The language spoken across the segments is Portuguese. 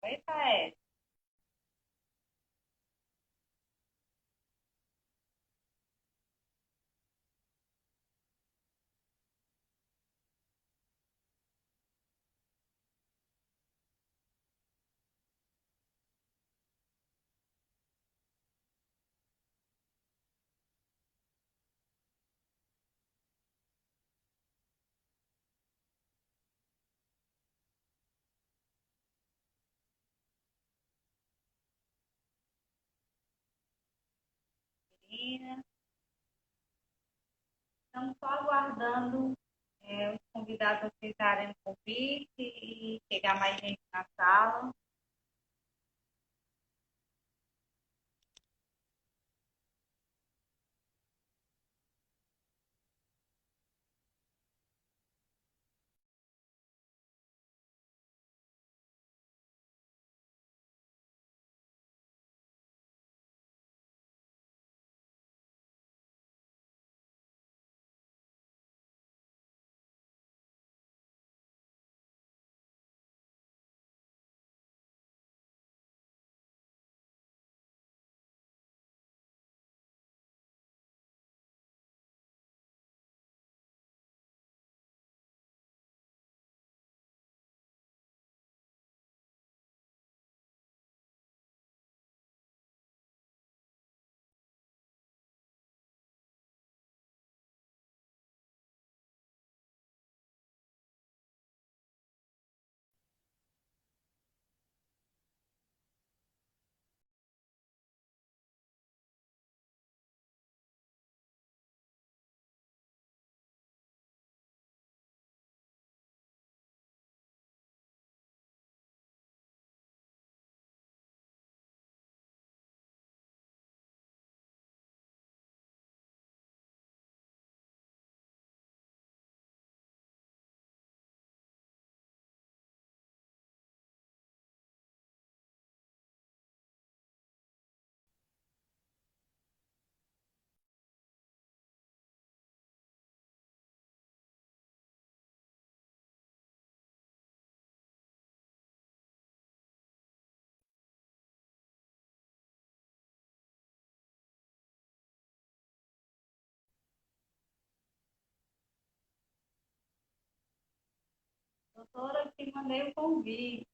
Oi, Thaís. Menina. Estamos só aguardando os convidados aceitarem o convite e chegar mais gente na sala. Doutora, eu te mandei o convite.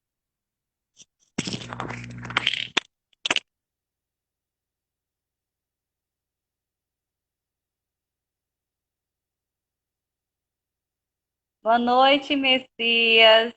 Boa noite, Messias.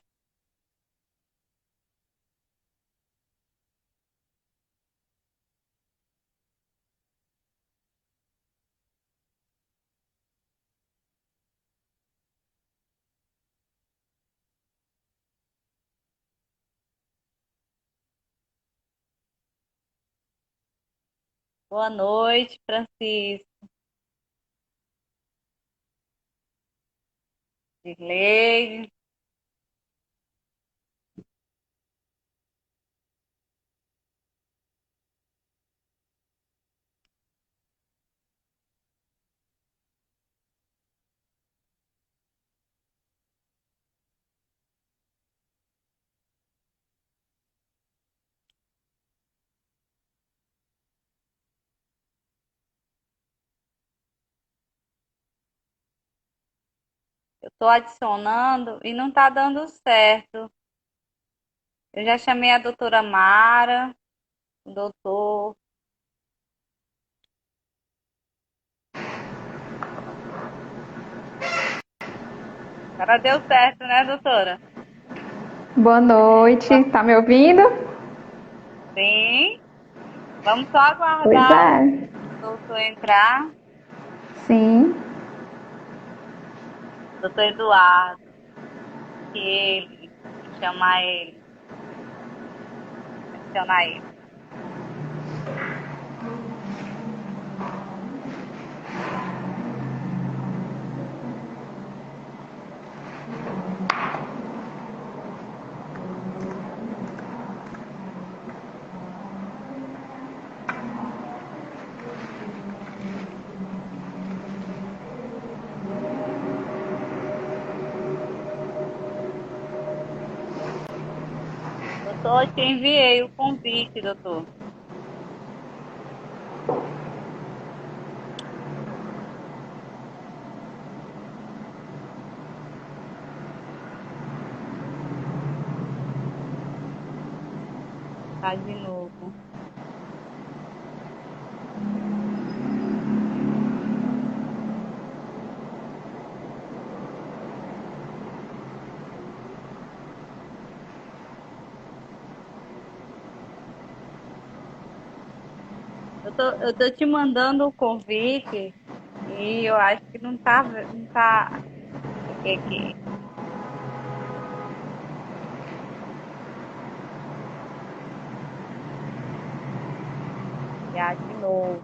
Boa noite, Francisco. Dirley. Eu estou adicionando e não está dando certo. Eu já chamei a doutora Mara, o doutor. Agora deu certo, né, doutora? Boa noite, tá me ouvindo? Sim. Vamos só Pois aguardar o é, doutor entrar. sim. Doutor Eduardo, que ele, chamar ele, adicionar ele. Só te enviei o convite, doutor. Tá de novo. Eu tô te mandando o convite e eu acho que não tá aqui. Já de novo.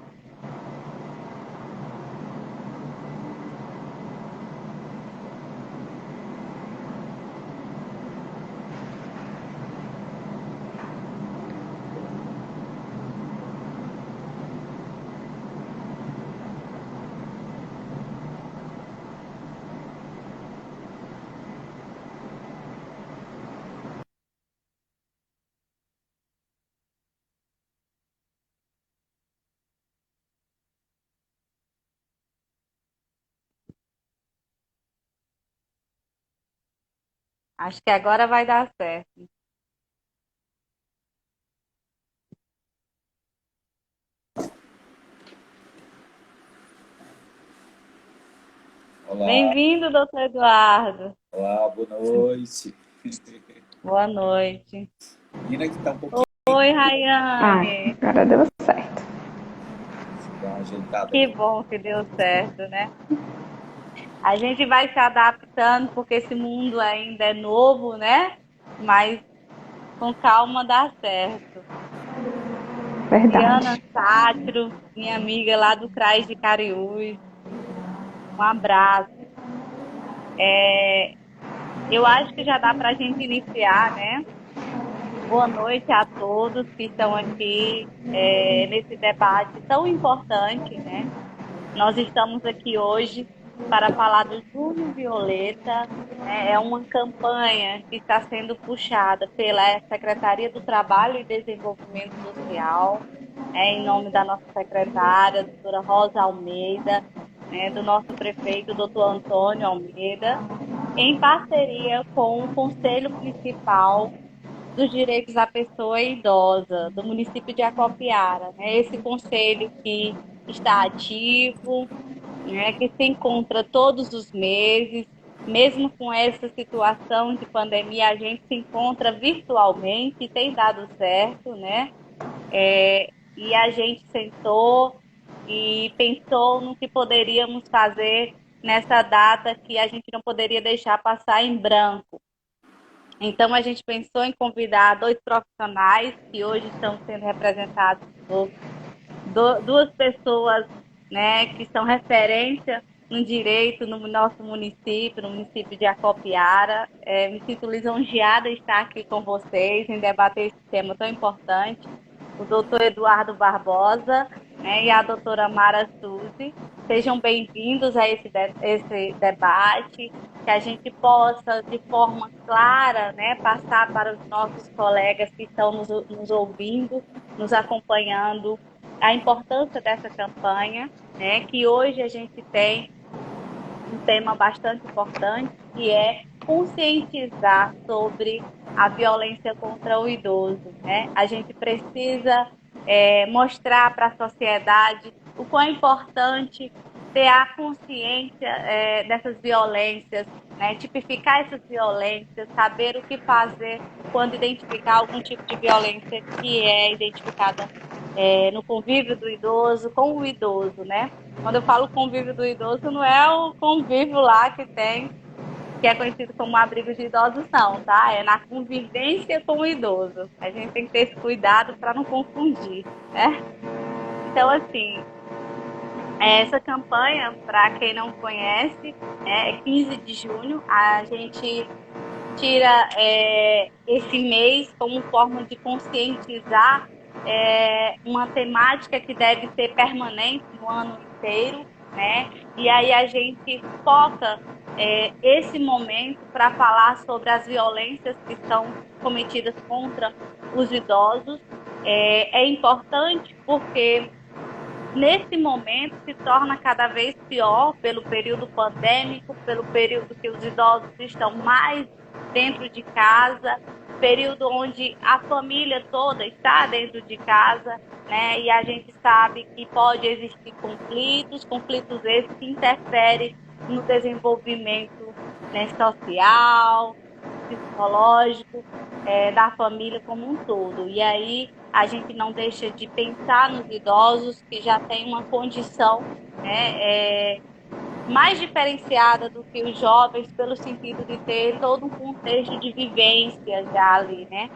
Acho que agora vai dar certo. Olá, Bem-vindo, doutor Eduardo. olá, boa noite. Boa noite. Menina que tá um pouquinho Oi, Ai, Rayane. agora deu certo. dá uma ajeitada Que aqui. bom que deu certo, né? A gente vai se adaptando porque esse mundo ainda é novo, né? Mas com calma dá certo. Diana Verdade. Sátiro, minha amiga lá do CRAS de Cariús, um abraço. Eu acho que já dá para a gente iniciar, né? Boa noite a todos que estão aqui nesse debate tão importante, né? Nós estamos aqui hoje para falar do Junho Violeta, né? É uma campanha que está sendo puxada pela Secretaria do Trabalho e Desenvolvimento Social, em nome da nossa secretária, doutora Rosa Almeida, né? Do nosso prefeito, doutor Antônio Almeida, em parceria com o Conselho Municipal dos Direitos da Pessoa Idosa, do município de Acopiara, né? Esse conselho que está ativo, né, que se encontra todos os meses, mesmo com essa situação de pandemia, a gente se encontra virtualmente e tem dado certo, né? E a gente sentou e pensou no que poderíamos fazer nessa data que a gente não poderia deixar passar em branco. Então, a gente pensou em convidar dois profissionais que hoje estão sendo representados por duas pessoas, né, que são referência no direito no nosso município, no município de Acopiara. Me sinto lisonjeada de estar aqui com vocês em debater esse tema tão importante. O doutor Eduardo Barbosa, né, e a doutora Mara Suzy. Sejam bem-vindos a esse debate, que a gente possa, de forma clara, né, passar para os nossos colegas que estão nos ouvindo, nos acompanhando, a importância dessa campanha, né, que hoje a gente tem um tema bastante importante, que é conscientizar sobre a violência contra o idoso, né? A gente precisa mostrar para a sociedade o quão é importante ter a consciência dessas violências, né? Tipificar essas violências, saber o que fazer quando identificar algum tipo de violência que é identificada no convívio do idoso com o idoso, né? Quando eu falo convívio do idoso, não é o convívio lá que tem, que é conhecido como abrigo de idosos, não, tá? É na convivência com o idoso. A gente tem que ter esse cuidado para não confundir, né? Então, assim, essa campanha, para quem não conhece, é 15 de junho. A gente tira esse mês como forma de conscientizar uma temática que deve ser permanente no ano inteiro, né? E aí a gente foca esse momento para falar sobre as violências que são cometidas contra os idosos. É importante porque nesse momento se torna cada vez pior pelo período pandêmico, pelo período que os idosos estão mais dentro de casa, período onde a família toda está dentro de casa, né? E a gente sabe que pode existir conflitos esses que interferem no desenvolvimento, né, social, psicológico, da família como um todo. E aí a gente não deixa de pensar nos idosos que já têm uma condição, né, mais diferenciada do que os jovens, pelo sentido de ter todo um contexto de vivência já ali, né?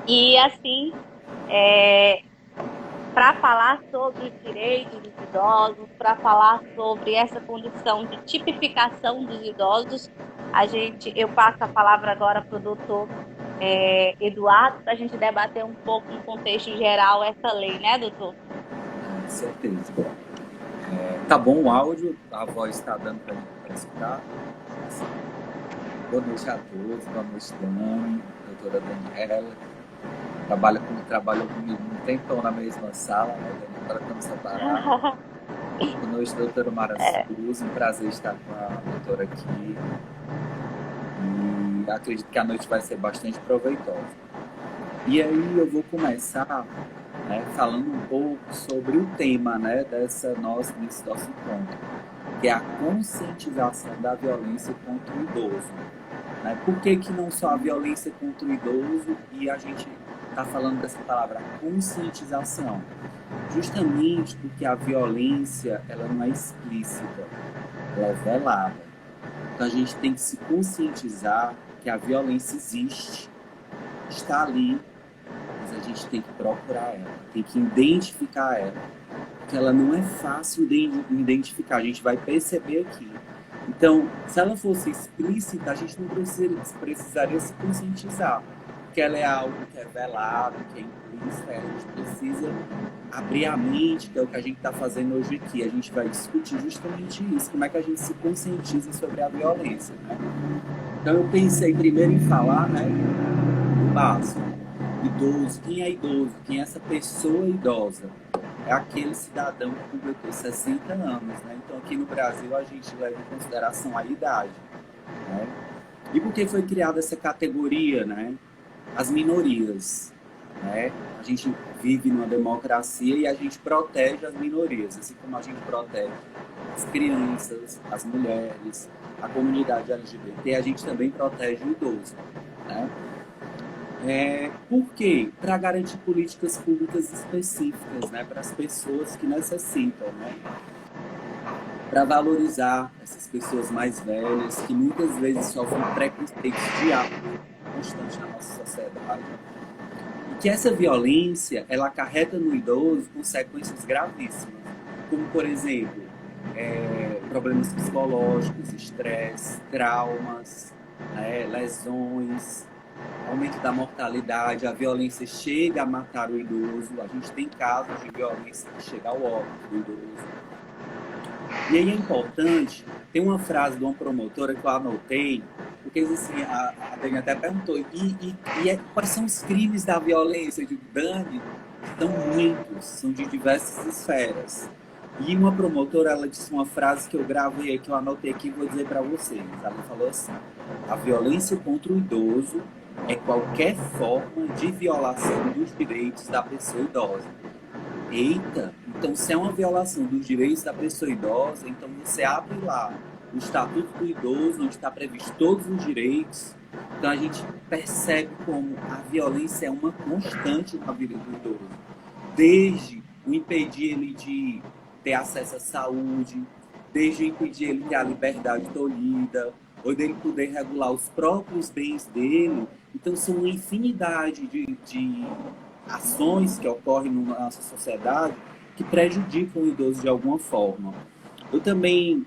E assim, para falar sobre os direitos dos idosos, para falar sobre essa condição de tipificação dos idosos, eu passo a palavra agora para o doutor Eduardo, para a gente debater um pouco no contexto geral essa lei, né, doutor? Com certeza. Tá bom o áudio? A voz está dando para escutar? Boa noite a todos, boa noite, Dani, doutora Daniela. Trabalha comigo um tempão na mesma sala, né? Agora estamos separados. Boa noite, doutora Mara Cruz. Um prazer estar com a doutora aqui. E acredito que a noite vai ser bastante proveitosa. E aí eu vou começar, né, falando um pouco sobre o tema, né, nesse nosso encontro, que é a conscientização da violência contra o idoso. Né? Por que não só a violência contra o idoso e a gente está falando dessa palavra conscientização? Justamente porque a violência ela não é explícita, ela é velada. Então a gente tem que se conscientizar que a violência existe, está ali, mas a gente tem que procurar ela, tem que identificar ela, porque ela não é fácil de identificar, a gente vai perceber aqui. Então, se ela fosse explícita, a gente não precisaria se conscientizar, porque ela é algo que é velado, que é implícito, a gente precisa abrir a mente, que é o que a gente está fazendo hoje aqui. A gente vai discutir justamente isso, como é que a gente se conscientiza sobre a violência, né? Então, eu pensei primeiro em falar, né, do básico. Idoso, quem é idoso? Quem é essa pessoa idosa? É aquele cidadão que completou 60 anos, né? Então, aqui no Brasil, a gente leva em consideração a idade, né? E por que foi criada essa categoria, né? As minorias, né? A gente vive numa democracia e a gente protege as minorias, assim como a gente protege as crianças, as mulheres, a comunidade LGBT, a gente também protege o idoso, né? Por quê? Para garantir políticas públicas específicas, né, para as pessoas que necessitam, né? Para valorizar essas pessoas mais velhas, que muitas vezes sofrem preconceito diário constante na nossa sociedade. E que essa violência, ela acarreta no idoso consequências gravíssimas, como, por exemplo, problemas psicológicos, estresse, traumas, né, lesões, aumento da mortalidade. A violência chega a matar o idoso. A gente tem casos de violência que chega ao óbito do idoso. E aí é importante, tem uma frase de uma promotora que eu anotei, porque assim, a Dani até perguntou, quais são os crimes da violência? Eu digo, Dani, são muitos, são de diversas esferas. E uma promotora, ela disse uma frase que eu gravei, que eu anotei aqui e vou dizer para vocês. Ela falou assim: a violência contra o idoso é qualquer forma de violação dos direitos da pessoa idosa. Eita, então se é uma violação dos direitos da pessoa idosa, então você abre lá o Estatuto do Idoso, onde está previsto todos os direitos. Então a gente percebe como a violência é uma constante na vida do idoso. Desde o impedir ele de ter acesso à saúde, desde o impedir ele de ter a liberdade tolhida, ou dele poder regular os próprios bens dele. Então são uma infinidade de ações que ocorrem na nossa sociedade que prejudicam o idoso de alguma forma. Eu também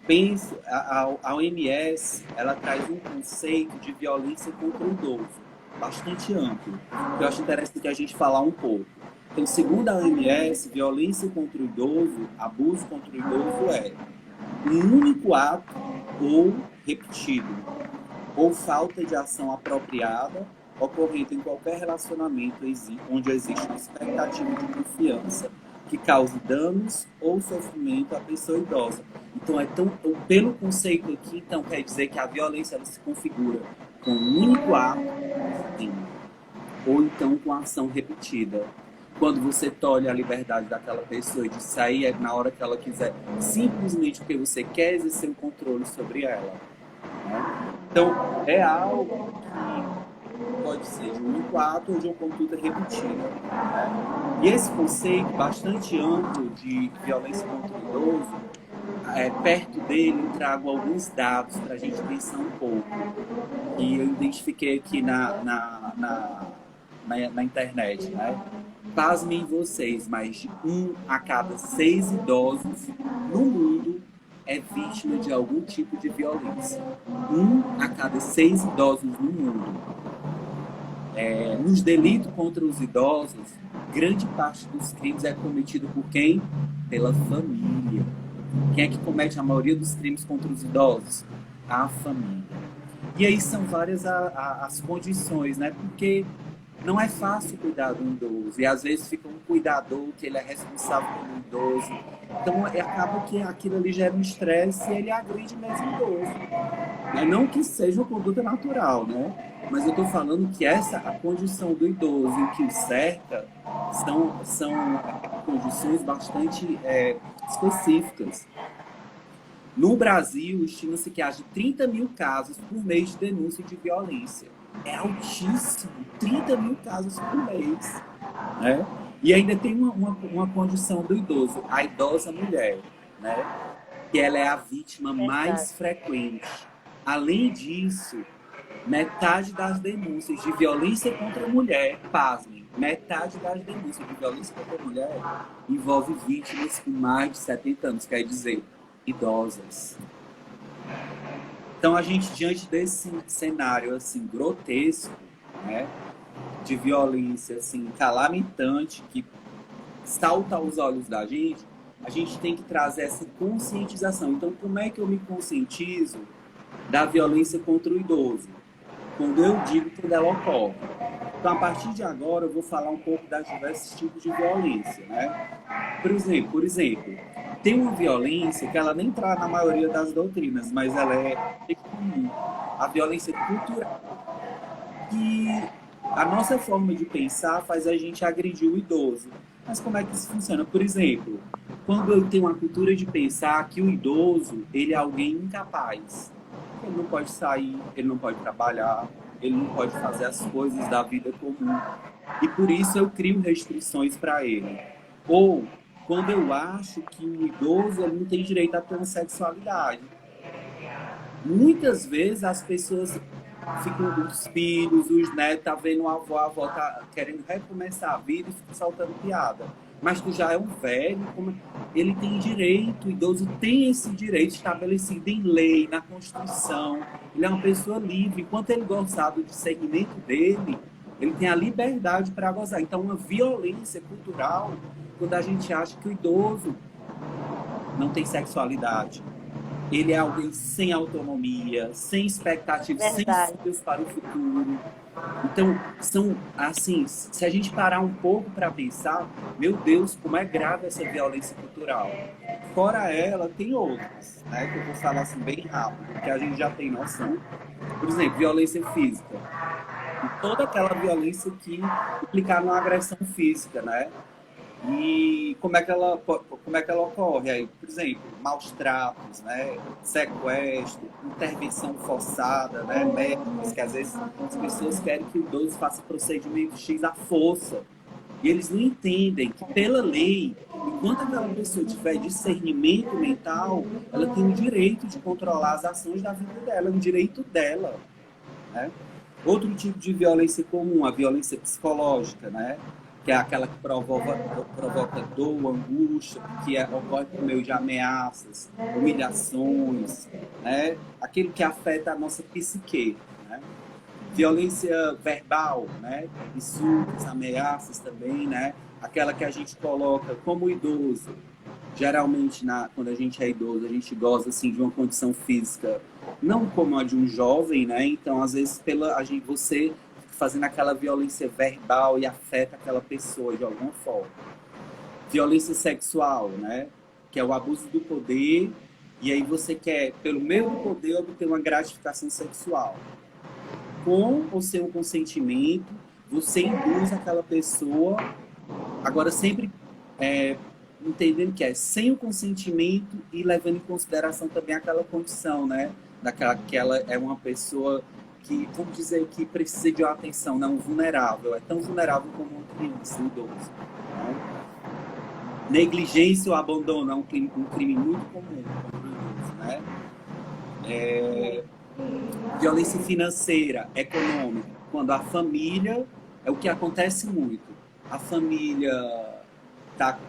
penso, a OMS, ela traz um conceito de violência contra o idoso, bastante amplo, que eu acho interessante a gente falar um pouco. Então, segundo a OMS, violência contra o idoso, abuso contra o idoso um único ato ou repetido, ou falta de ação apropriada ocorrente em qualquer relacionamento onde existe uma expectativa de confiança que cause danos ou sofrimento à pessoa idosa. Então, pelo conceito aqui, então, quer dizer que a violência ela se configura com um único ato, ou então com ação repetida. Quando você tolhe a liberdade daquela pessoa de sair na hora que ela quiser, simplesmente porque você quer exercer o controle sobre ela. Né? Então, é algo que pode ser de um único ato ou de uma conduta repetida. Né? E esse conceito bastante amplo de violência contra o idoso, perto dele eu trago alguns dados para a gente pensar um pouco. E eu identifiquei aqui na internet, né? Pasmem vocês, mais de 1 a cada 6 idosos no mundo é vítima de algum tipo de violência. 1 a cada 6 idosos no mundo. Nos delitos contra os idosos, grande parte dos crimes é cometido por quem? Pela família. Quem é que comete a maioria dos crimes contra os idosos? A família. E aí são várias as condições, né? Porque não é fácil cuidar do idoso. E às vezes fica um cuidador que ele é responsável pelo idoso. Então acaba que aquilo ali gera um estresse e ele agride mesmo o idoso. Não que seja uma conduta natural, né? Mas eu estou falando que a condição do idoso e o que o cerca são condições bastante específicas. No Brasil, estima-se que haja 30 mil casos por mês de denúncia de violência. É altíssimo, 30 mil casos por mês. Né? E ainda tem uma condição do idoso, a idosa mulher, né? Que ela é a vítima mais frequente. Além disso, metade das denúncias de violência contra a mulher, pasmem, metade das denúncias de violência contra a mulher envolve vítimas com mais de 70 anos, quer dizer, idosas. Então, a gente, diante desse cenário assim, grotesco, né, de violência assim, calamitante, que salta aos olhos da gente, a gente tem que trazer essa conscientização. Então, como é que eu me conscientizo da violência contra o idoso? Quando eu digo quando ela ocorre. Então, a partir de agora, eu vou falar um pouco das diversos tipos de violência, né? Por exemplo, tem uma violência que ela nem entra na maioria das doutrinas, mas ela é comum. A violência cultural. E a nossa forma de pensar faz a gente agredir o idoso. Mas como é que isso funciona? Por exemplo, quando eu tenho uma cultura de pensar que o idoso, ele é alguém incapaz. Ele não pode sair, ele não pode trabalhar, ele não pode fazer as coisas da vida comum. E por isso eu crio restrições para ele. Ou quando eu acho que o idoso ele não tem direito a ter uma sexualidade. Muitas vezes as pessoas ficam, os filhos, os netos, tá vendo a avó tá querendo recomeçar a vida e fica soltando piada. Mas tu já é um velho, ele tem direito, o idoso tem esse direito estabelecido em lei, na Constituição. Ele é uma pessoa livre. Enquanto ele gozar do discernimento dele, ele tem a liberdade para gozar. Então, uma violência cultural, quando a gente acha que o idoso não tem sexualidade, ele é alguém sem autonomia, sem expectativas, sem sonhos para o futuro. Então, são assim, se a gente parar um pouco para pensar, meu Deus, como é grave essa violência cultural. Fora ela, tem outras, né, que eu vou falar assim bem rápido, que a gente já tem noção. Por exemplo, violência física. E toda aquela violência que implica numa agressão física, né? E como é que ela ocorre aí? Por exemplo, maus tratos, né? Sequestro, intervenção forçada, né? Médicos, que às vezes as pessoas querem que o idoso faça procedimento X à força. E eles não entendem que, pela lei, enquanto aquela pessoa tiver discernimento mental, ela tem o direito de controlar as ações da vida dela, é um direito dela, né? Outro tipo de violência comum, a violência psicológica, né? Que é aquela que provoca dor, angústia, que ocorre por meio de ameaças, humilhações, né? Aquilo que afeta a nossa psique, né? Violência verbal, né? Insultos, ameaças também, né? Aquela que a gente coloca como idoso, Geralmente, quando a gente é idoso, a gente goza assim, de uma condição física não como a de um jovem, né? Então, às vezes, você fazendo aquela violência verbal e afeta aquela pessoa de alguma forma. Violência sexual, né? Que é o abuso do poder, e aí você quer, pelo meio do poder, obter uma gratificação sexual. Com ou sem o consentimento, você induz aquela pessoa, agora sempre entendendo que é sem o consentimento e levando em consideração também aquela condição, né? Daquela que ela é uma pessoa que, vamos dizer, que precisa de uma atenção, não vulnerável, é tão vulnerável como uma criança, um idoso. Né? Negligência ou abandono é um crime muito comum contra o idoso, né? Violência financeira, econômica, quando a família, é o que acontece muito, a família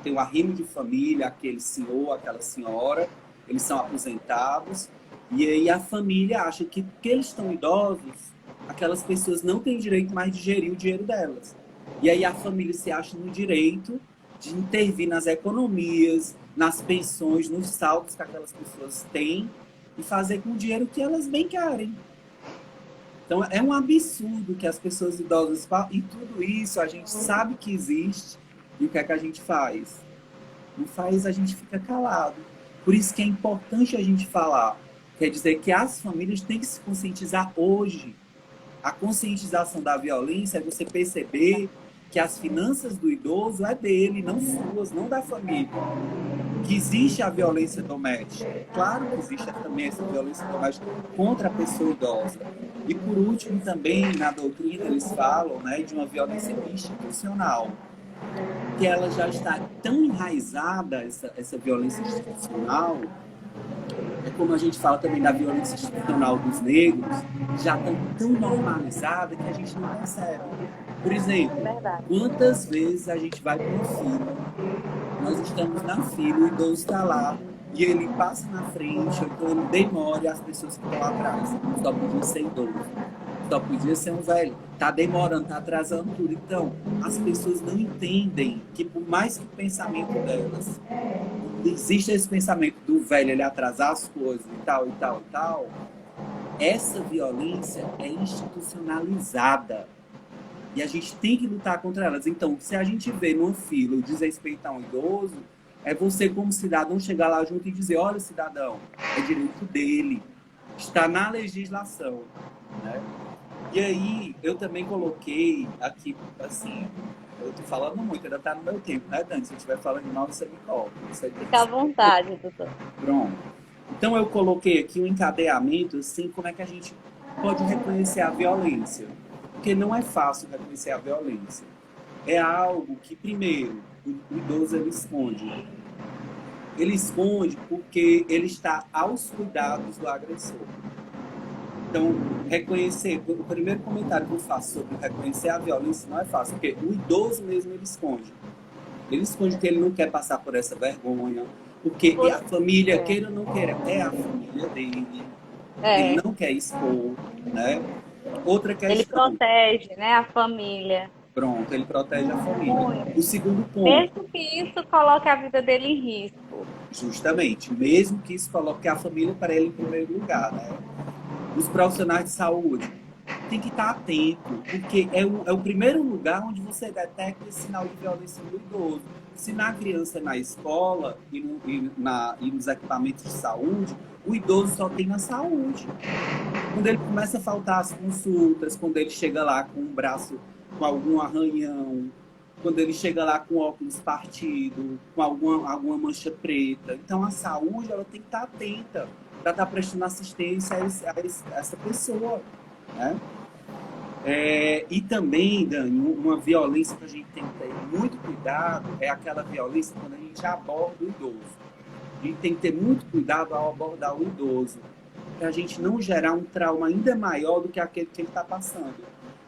tem um arrimo de família, aquele senhor, aquela senhora, eles são aposentados, e aí a família acha que porque eles estão idosos, aquelas pessoas não têm direito mais de gerir o dinheiro delas. E aí a família se acha no direito de intervir nas economias, nas pensões, nos saldos que aquelas pessoas têm e fazer com o dinheiro que elas bem querem. Então é um absurdo que as pessoas idosas falam, e tudo isso a gente sabe que existe, e o que é que a gente faz? Não faz, a gente fica calado. Por isso que é importante a gente falar. Quer dizer que as famílias têm que se conscientizar hoje. A conscientização da violência é você perceber que as finanças do idoso é dele, não suas, não da família. Que existe a violência doméstica. Claro que existe também essa violência doméstica contra a pessoa idosa. E por último também, na doutrina, eles falam, né, de uma violência institucional. Que ela já está tão enraizada, essa violência institucional, é como a gente fala também da violência institucional dos negros, já está tão normalizada que a gente não percebe. Por exemplo, quantas vezes a gente vai para uma fila, nós estamos na fila, o idoso está lá, e ele passa na frente, ou então ele demora e as pessoas que estão lá atrás. Só podia ser idoso, só podia ser um velho. Está demorando, está atrasando tudo. Então, as pessoas não entendem que por mais que o pensamento delas, existe esse pensamento do velho, ele atrasar as coisas e tal, e tal, e tal, essa violência é institucionalizada. E a gente tem que lutar contra elas. Então, se a gente vê numa fila o desrespeitar um idoso, é você como cidadão chegar lá junto e dizer, olha, cidadão, é direito dele, está na legislação, né? E aí, eu também coloquei aqui, assim, eu tô falando muito, ainda tá no meu tempo, né, Dani? Se eu estiver falando mal, você me cobra. Fica à vontade, doutor. Pronto. Então, eu coloquei aqui um encadeamento, assim, como é que a gente pode reconhecer a violência. Porque não é fácil reconhecer a violência. É algo que, primeiro, o idoso ele esconde. Ele esconde porque ele está aos cuidados do agressor. Então, reconhecer, o primeiro comentário que eu faço sobre reconhecer a violência não é fácil, porque o idoso mesmo ele esconde. Ele esconde que ele não quer passar por essa vergonha, porque a família, queira ou não queira, é a família dele. Ele não quer expor, né? Outra questão. Ele protege, né, a família. Pronto, ele protege a família. O segundo ponto. Mesmo que isso coloque a vida dele em risco. Justamente, mesmo que isso coloque a família para ele em primeiro lugar, né? Os profissionais de saúde têm que estar atentos, porque é o primeiro lugar onde você detecta esse sinal de violência no idoso. Se na criança é na escola e nos equipamentos de saúde, o idoso só tem na saúde. Quando ele começa a faltar as consultas, quando ele chega lá com um braço com algum arranhão, quando ele chega lá com óculos partido, com alguma mancha preta. Então, a saúde ela tem que estar atenta para estar prestando assistência a essa pessoa, né? E também, Dani, uma violência que a gente tem que ter muito cuidado é aquela violência quando a gente aborda o idoso. A gente tem que ter muito cuidado ao abordar o idoso, para a gente não gerar um trauma ainda maior do que aquele que ele está passando.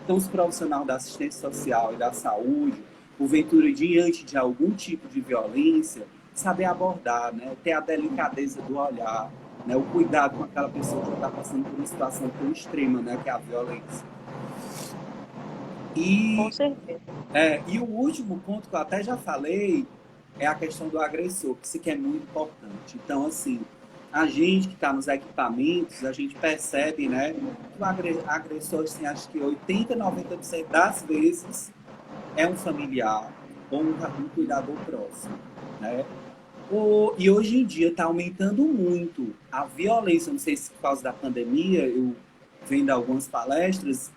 Então, os profissionais da assistência social e da saúde, porventura, diante de algum tipo de violência, saber abordar, né? Ter a delicadeza do olhar, né? O cuidado com aquela pessoa que está passando por uma situação tão extrema, né? Que é a violência. Com certeza. E o último ponto que eu até já falei é a questão do agressor, que isso aqui é muito importante. Então, assim, a gente que está nos equipamentos, a gente percebe, né, que o agressor, assim, acho que 80, 90% das vezes é um familiar ou um cuidador próximo, né? E hoje em dia está aumentando muito a violência, não sei se por causa da pandemia, eu vendo algumas palestras,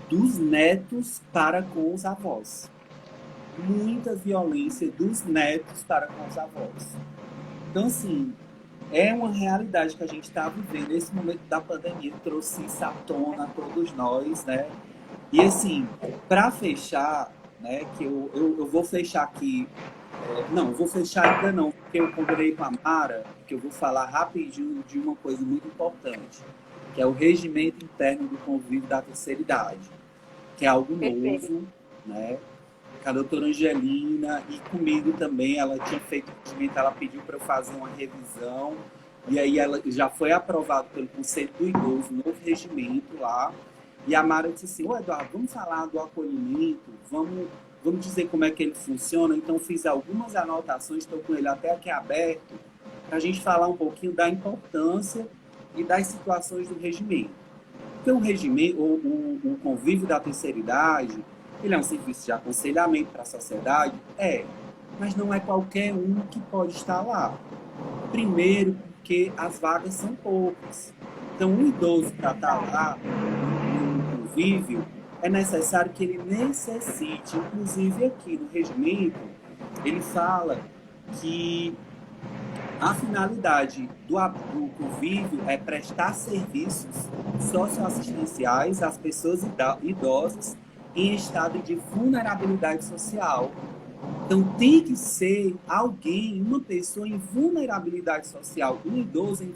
dos netos para com os avós. Muita violência dos netos para com os avós. Então, assim, é uma realidade que a gente está vivendo. Nesse momento da pandemia trouxe isso à tona a todos nós, né? E, assim, para fechar, né, que eu vou fechar aqui. Não, vou fechar ainda não, porque eu combinei com a Mara, que eu vou falar rapidinho de uma coisa muito importante, que é o regimento interno do convívio da terceira idade, que é algo novo, né? A doutora Angelina e comigo também, ela tinha feito o regimento, ela pediu para eu fazer uma revisão, e aí ela já foi aprovado pelo Conselho do Idoso, novo regimento lá, e a Mara disse assim, Eduardo, vamos falar do acolhimento, vamos dizer como é que ele funciona. Então fiz algumas anotações, estou com ele até aqui aberto, para a gente falar um pouquinho da importância e das situações do regimento. Porque o regimento, o convívio da terceira idade, ele é um serviço de aconselhamento para a sociedade? Mas não é qualquer um que pode estar lá. Primeiro, porque as vagas são poucas. Então, um idoso para estar lá, no convívio, é necessário que ele necessite, inclusive aqui no regimento, ele fala que a finalidade do convívio é prestar serviços socioassistenciais às pessoas idosas em estado de vulnerabilidade social. Então, tem que ser alguém, uma pessoa em vulnerabilidade social, um idoso em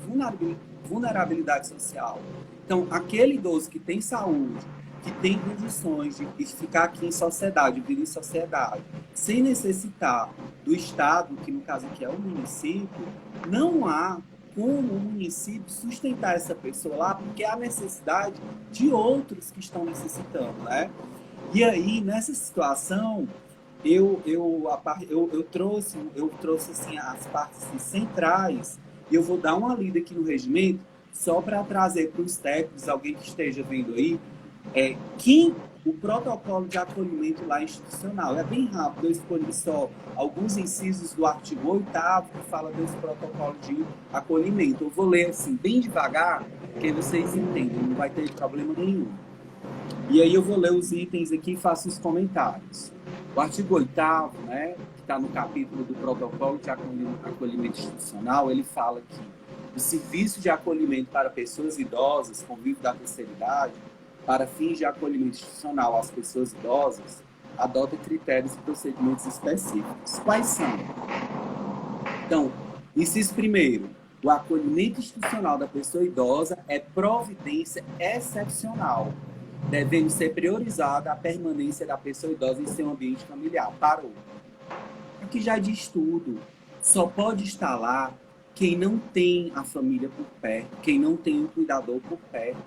vulnerabilidade social. Então, aquele idoso que tem saúde, que tem condições de ficar aqui em sociedade, viver em sociedade, sem necessitar do Estado, que no caso aqui é o município, não há como o município sustentar essa pessoa lá, porque há necessidade de outros que estão necessitando, né? E aí, nessa situação, eu trouxe assim, as partes assim, centrais, e eu vou dar uma lida aqui no regimento, só para trazer para os técnicos, alguém que esteja vendo aí, o protocolo de acolhimento lá institucional. É bem rápido, eu escolhi só alguns incisos do artigo 8º que fala desse protocolo de acolhimento. Eu vou ler assim, bem devagar, que vocês entendem, não vai ter problema nenhum. E aí eu vou ler os itens aqui e faço os comentários. O artigo 8º, né, que está no capítulo do protocolo de acolhimento institucional, ele fala que o serviço de acolhimento para pessoas idosas, convívio da terceira idade, para fins de acolhimento institucional às pessoas idosas, adota critérios e procedimentos específicos. Quais são? Então, inciso primeiro, o acolhimento institucional da pessoa idosa é providência excepcional, devendo ser priorizada a permanência da pessoa idosa em seu ambiente familiar. Parou. Aqui já diz tudo. Só pode estar lá quem não tem a família por perto, quem não tem um cuidador por perto.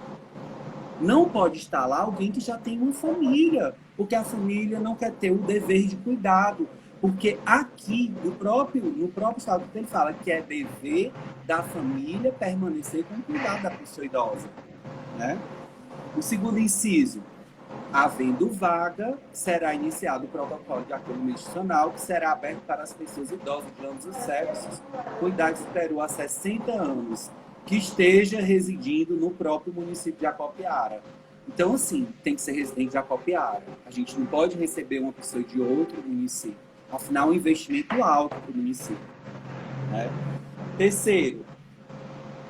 Não pode estar lá alguém que já tem uma família, porque a família não quer ter o dever de cuidado. Porque aqui, no próprio estatuto, ele fala que é dever da família permanecer com o cuidado da pessoa idosa, né? O segundo inciso, havendo vaga, será iniciado o protocolo de acolhimento institucional, que será aberto para as pessoas idosas de ambos os sexos, com idade superior a 60 anos, que esteja residindo no próprio município de Acopiara. Então, assim, tem que ser residente de Acopiara. A gente não pode receber uma pessoa de outro município. Afinal, é um investimento alto para o município, né? Terceiro,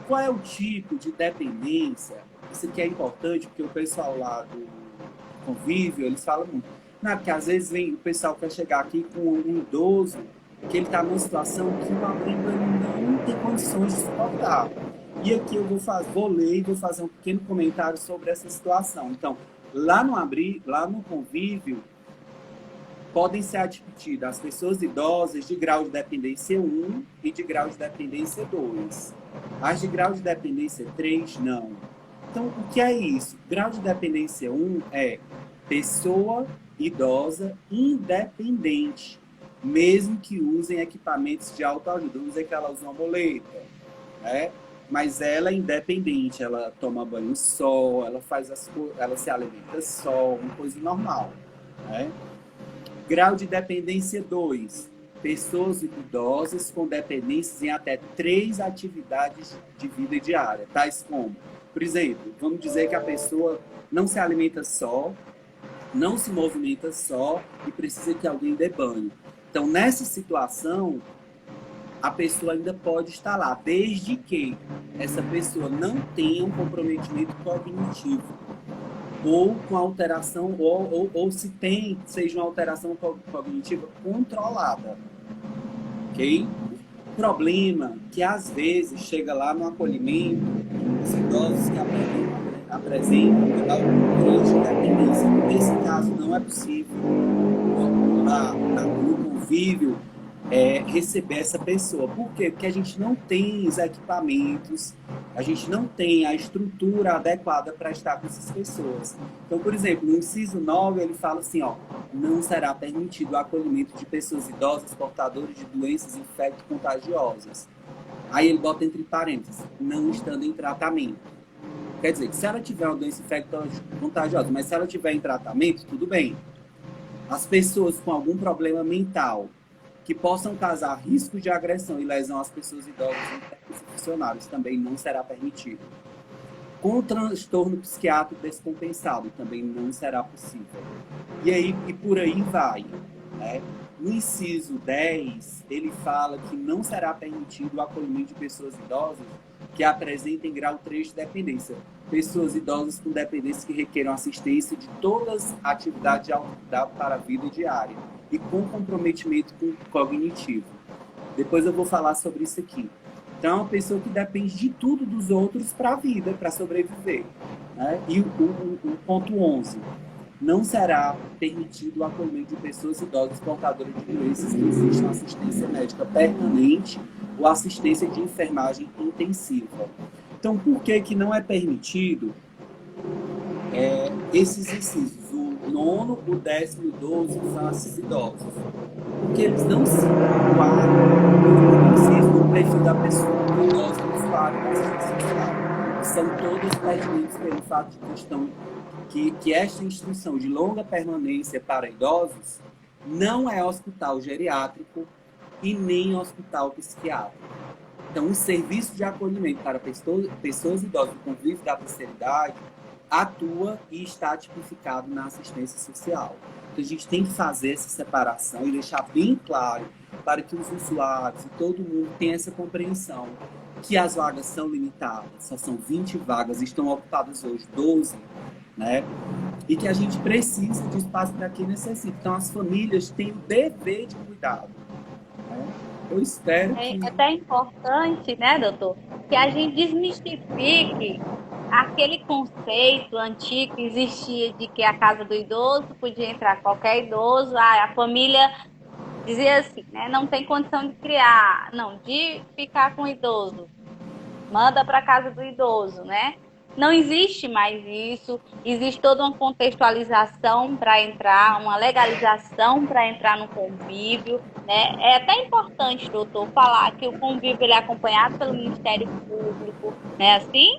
qual é o tipo de dependência? Isso aqui é importante, porque o pessoal lá do convívio, eles falam muito. Não, porque às vezes o pessoal quer chegar aqui com um idoso, que ele está numa situação que o abrigo não tem condições de suportar. E aqui eu vou ler e vou fazer um pequeno comentário sobre essa situação. Então, lá no convívio, podem ser admitidas as pessoas idosas de grau de dependência 1 e de grau de dependência 2. As de grau de dependência 3, não. Então, o que é isso? Grau de dependência 1 é pessoa idosa independente. mesmo que usem equipamentos de autoajuda. Vamos dizer que ela usa uma muleta, né? Mas ela é independente, ela toma banho só, ela se alimenta só, uma coisa normal, né? Grau de dependência 2. Pessoas idosas com dependências em até 3 atividades de vida diária, tais como, por exemplo, vamos dizer que a pessoa não se alimenta só, não se movimenta só e precisa que alguém dê banho. Então, nessa situação, a pessoa ainda pode estar lá, desde que essa pessoa não tenha um comprometimento cognitivo ou com alteração, ou se tem, seja uma alteração cognitiva controlada, ok? O problema que às vezes chega lá no acolhimento, os idosos que apresentam algum de dependência. Nesse caso, não é possível, no convívio, receber essa pessoa. Por quê? Porque a gente não tem os equipamentos, a gente não tem a estrutura adequada para estar com essas pessoas. Então, por exemplo, no inciso 9, ele fala assim, ó, não será permitido o acolhimento de pessoas idosas portadoras de doenças infecto-contagiosas. Aí ele bota entre parênteses, não estando em tratamento. Quer dizer, que se ela tiver uma doença infecto-contagiosa, mas se ela tiver em tratamento, tudo bem. As pessoas com algum problema mental que possam causar risco de agressão e lesão às pessoas idosas e funcionários também não será permitido. Com transtorno psiquiátrico descompensado também não será possível. E por aí vai, né? No inciso 10, ele fala que não será permitido o acolhimento de pessoas idosas que apresentem grau 3 de dependência. Pessoas idosas com dependência que requeram assistência de todas as atividades de autocuidado para a vida diária e com comprometimento cognitivo. Depois eu vou falar sobre isso aqui. Então, é uma pessoa que depende de tudo dos outros para a vida, para sobreviver, né? E o ponto 11. Não será permitido o acolhimento de pessoas idosas portadoras de doenças que existam assistência médica permanente ou assistência de enfermagem intensiva. Então, por que não é permitido esses incisos? O 9º, o 10º e o 12 são esses idosos. Porque eles não se enquadram no inciso do perfil da pessoa idosa do usuário da assistência social. São todos pertinentes pelo fato de que esta instituição de longa permanência para idosos não é hospital geriátrico e nem hospital psiquiátrico. Então, o serviço de acolhimento para pessoas idosas do convívio da terceira idade atua e está tipificado na assistência social. Então, a gente tem que fazer essa separação e deixar bem claro para que os usuários e todo mundo tenha essa compreensão que as vagas são limitadas, só são 20 vagas, estão ocupadas hoje 12, né? E que a gente precisa de espaço para quem necessita. Então, as famílias têm o dever de cuidado, né? Eu espero que... É até importante, né, doutor, que a gente desmistifique aquele conceito antigo que existia de que a casa do idoso podia entrar qualquer idoso, a família dizia assim, né, não tem condição de criar, não, de ficar com o idoso, manda para a casa do idoso, né? Não existe mais isso, existe toda uma contextualização para entrar, uma legalização para entrar no convívio, né? É até importante, doutor, falar que o convívio ele é acompanhado pelo Ministério Público, né? Assim?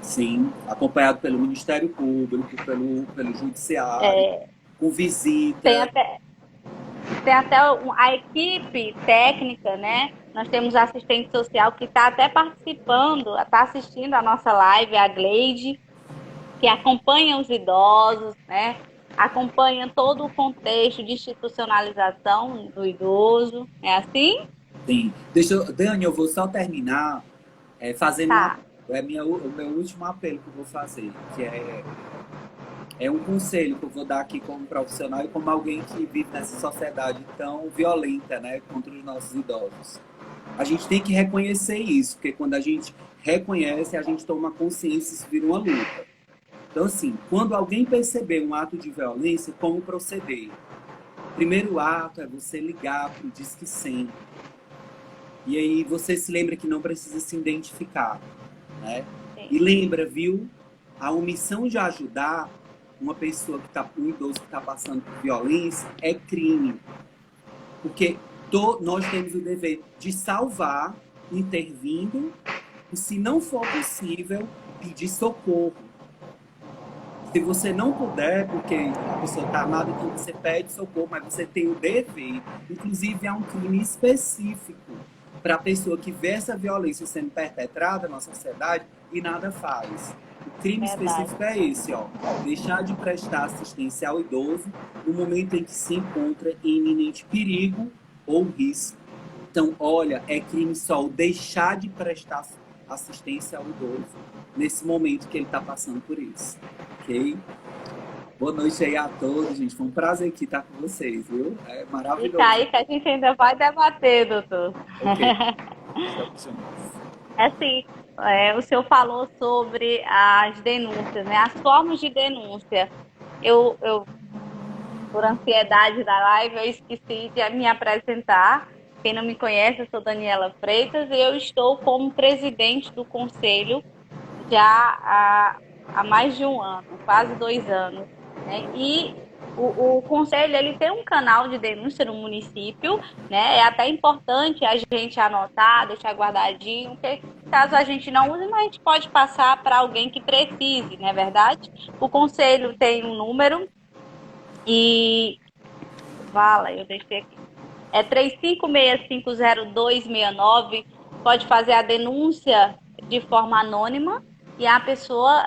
Sim, acompanhado pelo Ministério Público, pelo Judiciário, com visita. Tem até a equipe técnica, né? Nós temos a assistente social que está até participando, está assistindo a nossa live, a Gleide, que acompanha os idosos, né? Acompanha todo o contexto de institucionalização do idoso. É assim? Sim. Dani, eu vou só terminar fazendo o meu último apelo que eu vou fazer, que é um conselho que eu vou dar aqui como profissional e como alguém que vive nessa sociedade tão violenta, né, contra os nossos idosos. A gente tem que reconhecer isso, porque quando a gente reconhece, a gente toma consciência e isso vira uma luta. Então, assim, quando alguém perceber um ato de violência, como proceder? O primeiro ato é você ligar para o Disque 100. E aí você se lembra que não precisa se identificar, né? E lembra, viu? A omissão de ajudar uma pessoa um idoso que está passando por violência é crime. Porque nós temos o dever de salvar, intervindo, e se não for possível, pedir socorro. Se você não puder, porque a pessoa está amada, então você pede socorro, mas você tem o dever. Inclusive, há um crime específico para a pessoa que vê essa violência sendo perpetrada na sociedade e nada faz. O crime específico é esse, ó. Deixar de prestar assistência ao idoso no momento em que se encontra em iminente perigo ou risco. Então, olha, é crime só o deixar de prestar assistência ao idoso nesse momento que ele está passando por isso. Ok? Boa noite aí a todos, gente. Foi um prazer aqui estar com vocês, viu? É maravilhoso. E tá aí que a gente ainda vai debater, doutor. Ok. Estamos juntos. Assim, o senhor falou sobre as denúncias, né? As formas de denúncia. Eu, por ansiedade da live, eu esqueci de me apresentar. Quem não me conhece, eu sou Daniela Freitas e eu estou como presidente do conselho já há mais de um ano, quase 2 anos, né? E o conselho ele tem um canal de denúncia no município, né? É até importante a gente anotar, deixar guardadinho, porque caso a gente não use, mas a gente pode passar para alguém que precise, não é verdade? O conselho tem um número e eu deixei aqui. É 35650269, pode fazer a denúncia de forma anônima e a pessoa,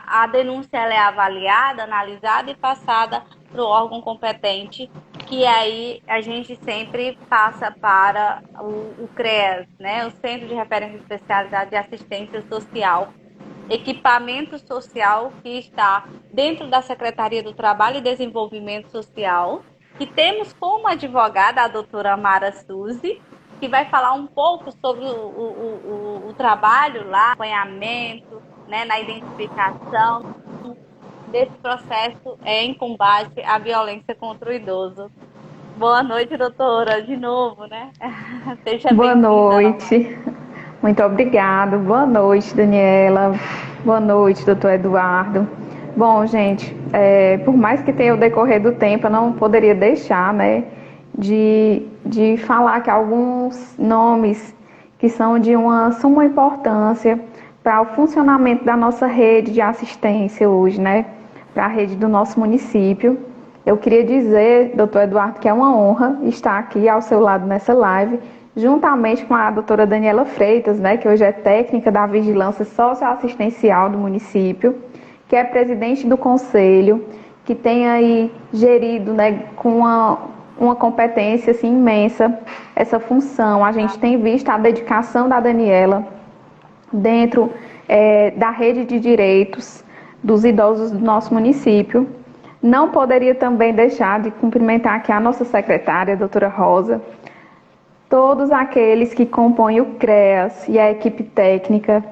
a denúncia ela é avaliada, analisada e passada para o órgão competente, que aí a gente sempre passa para o CREAS, né? O Centro de Referência Especializado de Assistência Social, equipamento social que está dentro da Secretaria do Trabalho e Desenvolvimento Social, que temos como advogada a doutora Mara Suzy, que vai falar um pouco sobre o trabalho lá, acompanhamento, né, na identificação desse processo em combate à violência contra o idoso. Boa noite, doutora, de novo, né? Seja Boa bem-vinda. noite. Muito obrigada. Boa noite, Daniela. Boa noite, doutor Eduardo. Bom, gente, por mais que tenha o decorrer do tempo, eu não poderia deixar, né, de falar que alguns nomes que são de uma suma importância para o funcionamento da nossa rede de assistência hoje, né, para a rede do nosso município. Eu queria dizer, doutor Eduardo, que é uma honra estar aqui ao seu lado nessa live, juntamente com a doutora Daniela Freitas, né, que hoje é técnica da Vigilância Socioassistencial do município, que é presidente do conselho, que tem aí gerido, né, com uma competência assim, imensa essa função. A gente tem visto a dedicação da Daniela dentro da rede de direitos dos idosos do nosso município. Não poderia também deixar de cumprimentar aqui a nossa secretária, a doutora Rosa, todos aqueles que compõem o CREAS e a equipe técnica,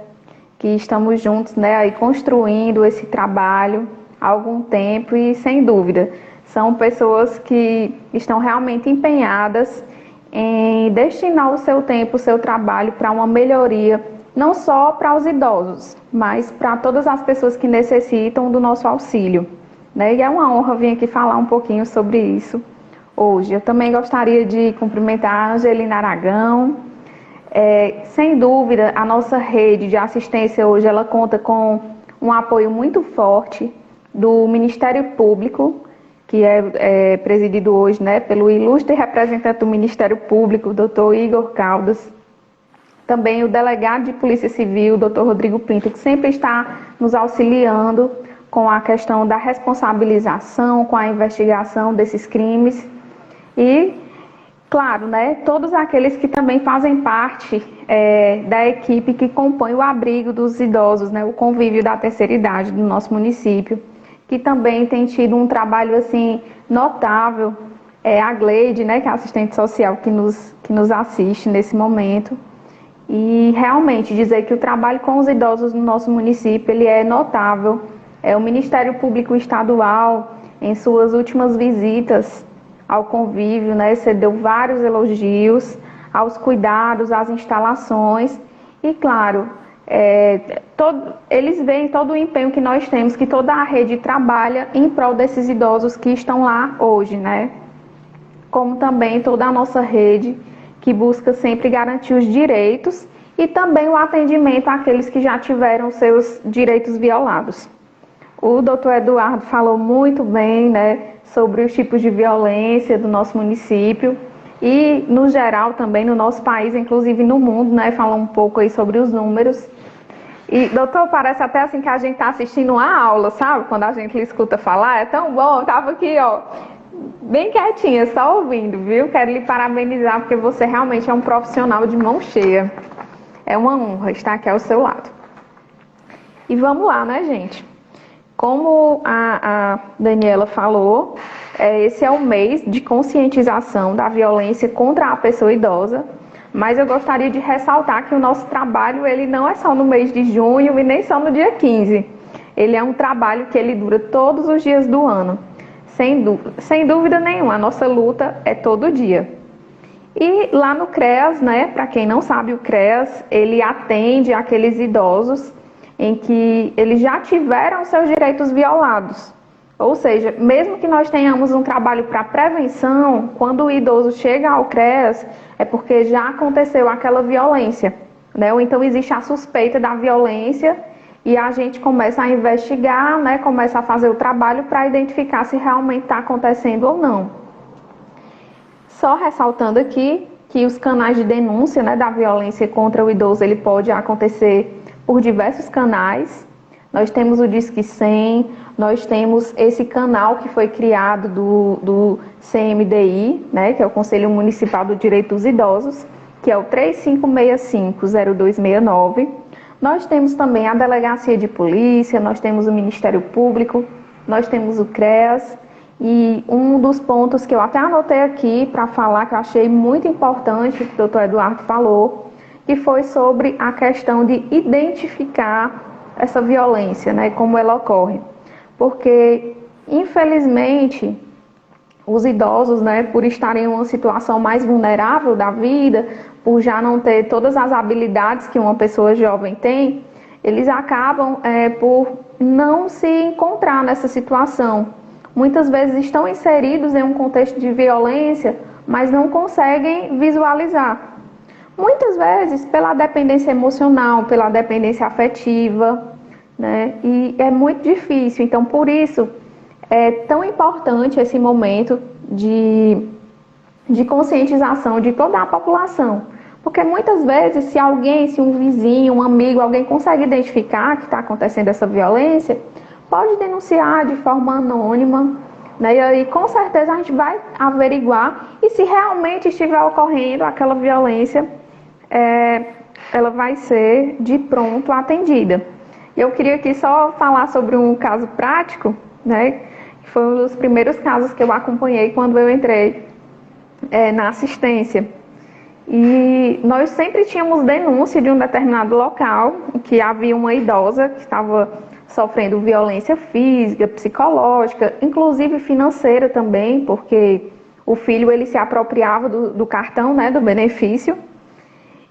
que estamos juntos, né, aí construindo esse trabalho há algum tempo e, sem dúvida, são pessoas que estão realmente empenhadas em destinar o seu tempo, o seu trabalho para uma melhoria, não só para os idosos, mas para todas as pessoas que necessitam do nosso auxílio, né? E é uma honra vir aqui falar um pouquinho sobre isso hoje. Eu também gostaria de cumprimentar a Angelina Aragão. Sem dúvida, a nossa rede de assistência hoje ela conta com um apoio muito forte do Ministério Público, que é presidido hoje, né, pelo ilustre representante do Ministério Público, o doutor Igor Caldas. Também o delegado de Polícia Civil, o doutor Rodrigo Pinto, que sempre está nos auxiliando com a questão da responsabilização, com a investigação desses crimes. E, claro, né, todos aqueles que também fazem parte da equipe que compõe o abrigo dos idosos, né, o convívio da terceira idade do nosso município, que também tem tido um trabalho assim notável. A Gleide, né, que é a assistente social que nos assiste nesse momento. E realmente dizer que o trabalho com os idosos no nosso município ele é notável. O Ministério Público Estadual, em suas últimas visitas ao convívio, né, cedeu vários elogios aos cuidados, às instalações e, claro, eles veem todo o empenho que nós temos, que toda a rede trabalha em prol desses idosos que estão lá hoje, né? como também toda a nossa rede, que busca sempre garantir os direitos e também o atendimento àqueles que já tiveram seus direitos violados. O doutor Eduardo falou muito bem, né, sobre os tipos de violência do nosso município e, no geral, também no nosso país, inclusive no mundo, né, falou um pouco aí sobre os números. E, doutor, parece até assim que a gente está assistindo uma aula, sabe? Quando a gente lhe escuta falar, é tão bom. Eu estava aqui, ó, bem quietinha, só ouvindo, viu? Quero lhe parabenizar, porque você realmente é um profissional de mão cheia. É uma honra estar aqui ao seu lado. E vamos lá, né, gente? Como a Daniela falou, esse é o mês de conscientização da violência contra a pessoa idosa, mas eu gostaria de ressaltar que o nosso trabalho ele não é só no mês de junho e nem só no dia 15. Ele é um trabalho que ele dura todos os dias do ano. Sem dúvida nenhuma, a nossa luta é todo dia. E lá no CREAS, né, para quem não sabe, o CREAS, ele atende aqueles idosos em que eles já tiveram seus direitos violados. Ou seja, mesmo que nós tenhamos um trabalho para prevenção, quando o idoso chega ao CREAS, é porque já aconteceu aquela violência, né? Ou então existe a suspeita da violência e a gente começa a investigar, né? Começa a fazer o trabalho para identificar se realmente está acontecendo ou não. Só ressaltando aqui que os canais de denúncia, né, da violência contra o idoso, ele pode acontecer por diversos canais. Nós temos o Disque 100, nós temos esse canal que foi criado do CMDI, né, que é o Conselho Municipal do Direito dos Idosos, que é o 3565-0269. Nós temos também a Delegacia de Polícia, nós temos o Ministério Público, nós temos o CREAS, e um dos pontos que eu até anotei aqui para falar, que eu achei muito importante, que o doutor Eduardo falou, que foi sobre a questão de identificar essa violência, né, como ela ocorre. Porque, infelizmente, os idosos, né, por estarem em uma situação mais vulnerável da vida, por já não ter todas as habilidades que uma pessoa jovem tem, eles acabam por não se encontrar nessa situação. Muitas vezes estão inseridos em um contexto de violência, mas não conseguem visualizar. Muitas vezes pela dependência emocional, pela dependência afetiva, né? E é muito difícil. Então, por isso, é tão importante esse momento de conscientização de toda a população. Porque muitas vezes, se alguém, se um vizinho, um amigo, alguém consegue identificar que está acontecendo essa violência, pode denunciar de forma anônima, né? E aí, com certeza, a gente vai averiguar. E se realmente estiver ocorrendo aquela violência, ela vai ser de pronto atendida. Eu queria aqui só falar sobre um caso prático, né? Que foi um dos primeiros casos que eu acompanhei quando eu entrei na assistência. E nós sempre tínhamos denúncia de um determinado local em que havia uma idosa que estava sofrendo violência física, psicológica, inclusive financeira também, porque o filho ele se apropriava do cartão, né, do benefício.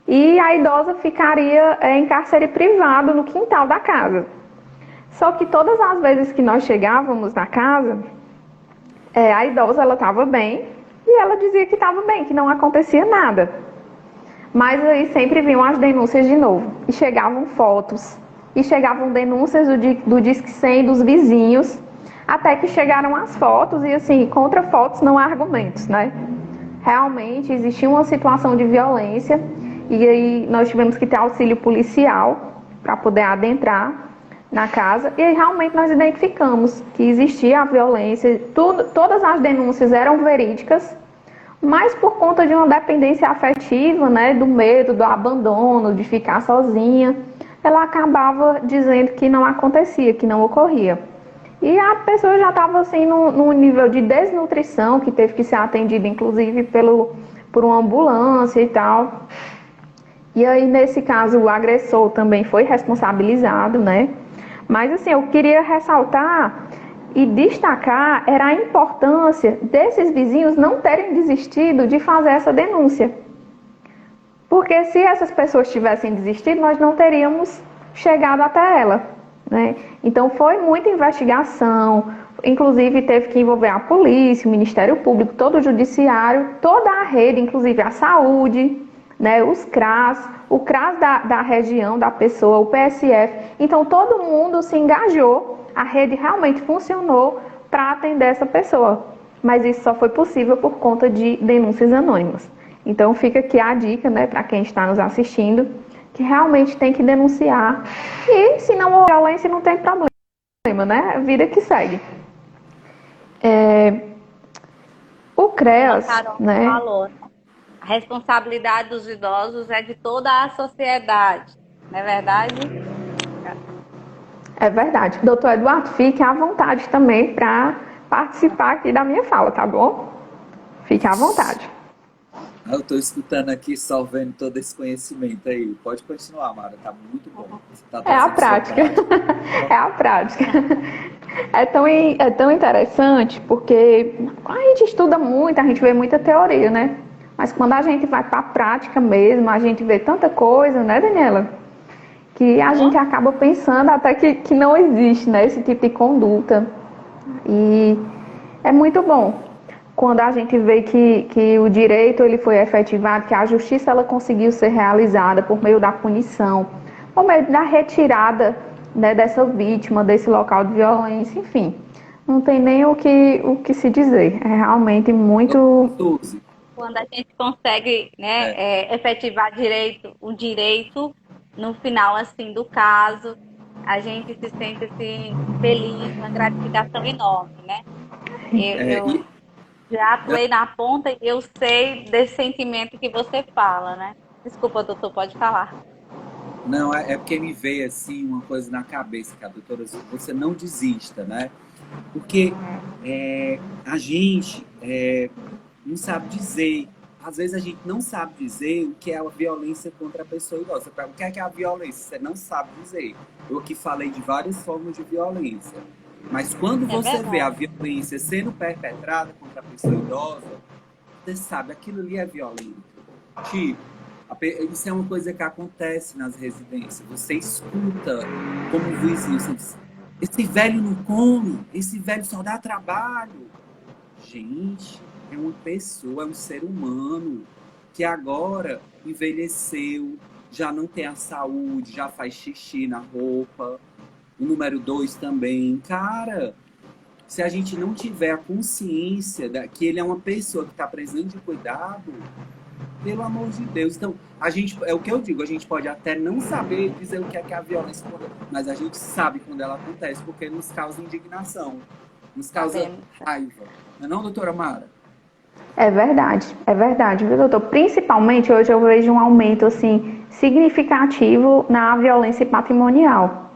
E a idosa ficaria em cárcere privado no quintal da casa. Só que todas as vezes que nós chegávamos na casa, a idosa ela estava bem e ela dizia que estava bem, que não acontecia nada. Mas aí sempre vinham as denúncias de novo. E chegavam fotos, e chegavam denúncias do Disque 100 dos vizinhos, até que chegaram as fotos e assim, contra fotos não há argumentos, né? Realmente existia uma situação de violência. E aí nós tivemos que ter auxílio policial para poder adentrar na casa. E aí realmente nós identificamos que existia a violência, todas as denúncias eram verídicas, mas por conta de uma dependência afetiva, né, do medo, do abandono, de ficar sozinha, ela acabava dizendo que não acontecia, que não ocorria. E a pessoa já estava assim num nível de desnutrição, que teve que ser atendida inclusive por uma ambulância e tal. E aí, nesse caso, o agressor também foi responsabilizado, né? Mas, assim, eu queria ressaltar e destacar era a importância desses vizinhos não terem desistido de fazer essa denúncia. Porque se essas pessoas tivessem desistido, nós não teríamos chegado até ela, né? Então, foi muita investigação, inclusive teve que envolver a polícia, o Ministério Público, todo o judiciário, toda a rede, inclusive a saúde, né, os CRAS, o CRAS da região, da pessoa, o PSF. Então todo mundo se engajou, a rede realmente funcionou para atender essa pessoa. Mas isso só foi possível por conta de denúncias anônimas. Então fica aqui a dica, né, para quem está nos assistindo, que realmente tem que denunciar. E se não houver violência, não tem problema, né? Vida que segue. O CREAS, Como a Carol né? falou, a responsabilidade dos idosos é de toda a sociedade, não é verdade? É verdade. Doutor Eduardo, fique à vontade também para participar aqui da minha fala, tá bom? Fique à vontade. Eu estou escutando aqui, só vendo todo esse conhecimento aí. Pode continuar, Mara, tá muito bom. Você tá É a trazendo prática. sua prática. É a prática. É tão interessante porque a gente estuda muito, a gente vê muita teoria, né? Mas quando a gente vai para a prática mesmo, a gente vê tanta coisa, né, Daniela? Que a gente acaba pensando até que não existe, né, esse tipo de conduta. E é muito bom quando a gente vê que o direito ele foi efetivado, que a justiça ela conseguiu ser realizada por meio da punição, por meio da retirada, né, dessa vítima, desse local de violência, enfim. Não tem nem o que se dizer. É realmente muito... Suzy, Quando a gente consegue, né, efetivar o direito no final assim do caso, a gente se sente assim feliz, uma gratificação enorme, né? Eu e já atuei na ponta e eu sei desse sentimento que você fala, né? Desculpa, doutor, pode falar. não, é porque me veio assim uma coisa na cabeça, cara, doutora, você não desista, né? Porque a gente não sabe dizer. Às vezes a gente não sabe dizer o que é a violência contra a pessoa idosa. O que é a violência? Você não sabe dizer. Eu aqui falei de várias formas de violência. Mas quando você vê a violência sendo perpetrada contra a pessoa idosa, você sabe, aquilo ali é violento. Tipo, isso é uma coisa que acontece nas residências. Você escuta como o vizinho, você diz, esse velho não come, esse velho só dá trabalho. Gente, é uma pessoa, é um ser humano que agora envelheceu, já não tem a saúde, já faz xixi na roupa. O número 2 também. Cara, se a gente não tiver a consciência que ele é uma pessoa que está precisando de cuidado, pelo amor de Deus. Então, a gente, é o que eu digo, a gente pode até não saber dizer o que é a violência, mas a gente sabe quando ela acontece, porque nos causa indignação, nos causa raiva. Não é não, doutora Mara? É verdade, viu, doutor? Principalmente hoje eu vejo um aumento, assim, significativo na violência patrimonial,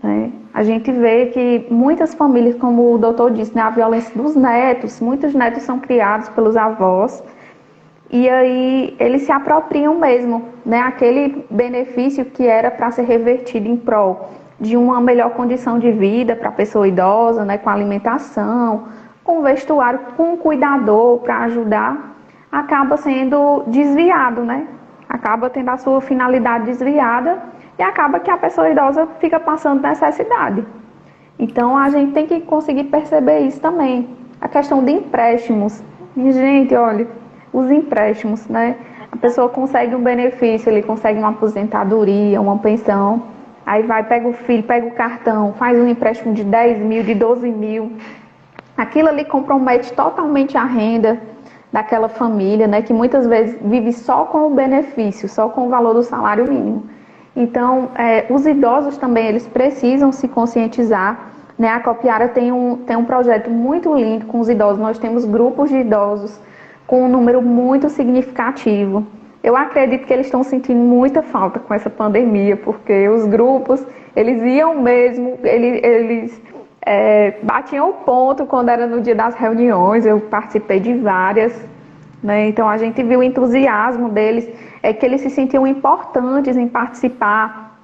né? A gente vê que muitas famílias, como o doutor disse, né, a violência dos netos, muitos netos são criados pelos avós, e aí eles se apropriam mesmo, né, aquele benefício que era para ser revertido em prol de uma melhor condição de vida para a pessoa idosa, né, com alimentação, com vestuário, com um cuidador para ajudar, acaba sendo desviado, né? Acaba tendo a sua finalidade desviada e acaba que a pessoa idosa fica passando necessidade. Então a gente tem que conseguir perceber isso também. A questão de empréstimos. Gente, olha, os empréstimos, né? A pessoa consegue um benefício, ele consegue uma aposentadoria, uma pensão, aí vai, pega o filho, pega o cartão, faz um empréstimo de 10 mil, de 12 mil. Aquilo ali compromete totalmente a renda daquela família, né, que muitas vezes vive só com o benefício, só com o valor do salário mínimo. Então, os idosos também, eles precisam se conscientizar, né? A Copiara tem um projeto muito lindo com os idosos. Nós temos grupos de idosos com um número muito significativo. Eu acredito que eles estão sentindo muita falta com essa pandemia, porque os grupos, eles iam mesmo, eles batiam o ponto quando era no dia das reuniões. Eu participei de várias, né? Então a gente viu o entusiasmo deles, que eles se sentiam importantes em participar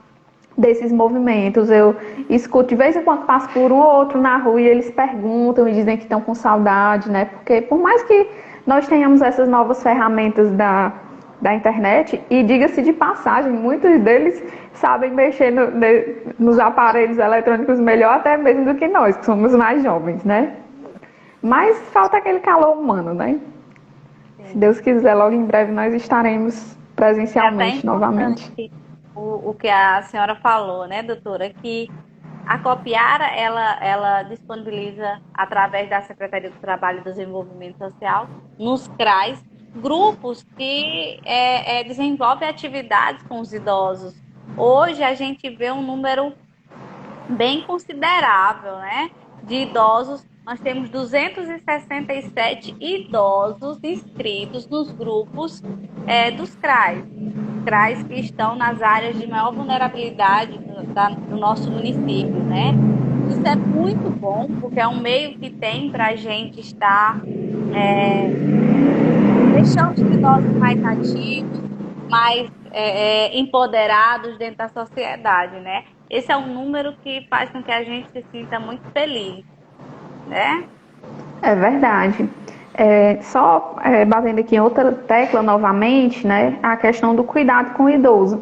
desses movimentos. Eu escuto de vez em quando, passo por um ou outro na rua e eles perguntam e dizem que estão com saudade, né? Porque por mais que nós tenhamos essas novas ferramentas da internet, e diga-se de passagem, muitos deles sabem mexer nos aparelhos eletrônicos melhor até mesmo do que nós, que somos mais jovens, né? Mas falta aquele calor humano, né? Se Deus quiser, logo em breve nós estaremos É até presencialmente novamente. importante o que a senhora falou, né, doutora, que a Copiara, ela disponibiliza, através da Secretaria do Trabalho e Desenvolvimento Social, nos CRAs, grupos que desenvolvem atividades com os idosos. Hoje a gente vê um número bem considerável, né, de idosos. Nós temos 267 idosos inscritos nos grupos dos CRAs. CRAs que estão nas áreas de maior vulnerabilidade do nosso município, né? Isso é muito bom, porque é um meio que tem para a gente estar deixando os idosos mais ativos, mais empoderados dentro da sociedade, né? Esse é um número que faz com que a gente se sinta muito feliz, né? É verdade. Batendo aqui em outra tecla novamente, né? A questão do cuidado com o idoso.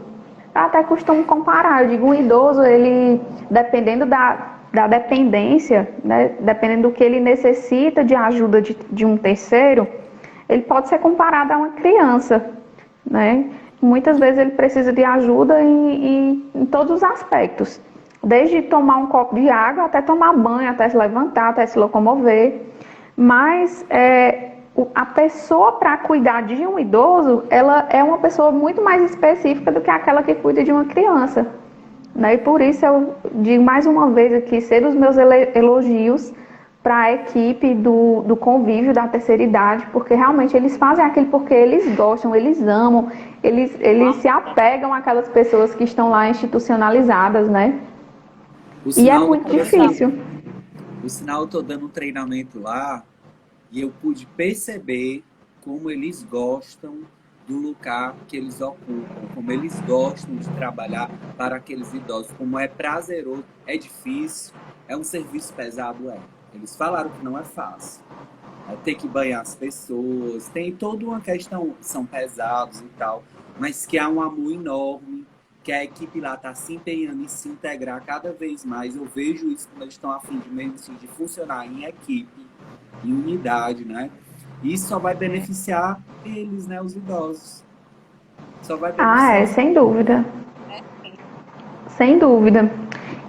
Eu até costumo comparar, eu digo, um idoso, ele, dependendo da dependência, né? Dependendo do que ele necessita de ajuda de um terceiro, ele pode ser comparado a uma criança, né? Muitas vezes ele precisa de ajuda em todos os aspectos, desde tomar um copo de água até tomar banho, até se levantar, até se locomover. Mas a pessoa para cuidar de um idoso, ela é uma pessoa muito mais específica do que aquela que cuida de uma criança, né? E por isso eu digo mais uma vez aqui, ser os meus elogios para a equipe do convívio da terceira idade, porque realmente eles fazem aquilo porque eles gostam, eles amam, eles se apegam àquelas pessoas que estão lá institucionalizadas, né? E é muito difícil. Por sinal, eu estou dando um treinamento lá e eu pude perceber como eles gostam do lugar que eles ocupam, como eles gostam de trabalhar para aqueles idosos, como é prazeroso, é difícil, é um serviço pesado, Eles falaram que não é fácil. Ter que banhar as pessoas, tem toda uma questão, são pesados e tal, mas que há um amor enorme, que a equipe lá está se empenhando em se integrar cada vez mais. Eu vejo isso quando eles estão a fim de funcionar em equipe, em unidade, né? Isso só vai beneficiar eles, né? Os idosos. Só vai beneficiar. Sem dúvida. Sem dúvida.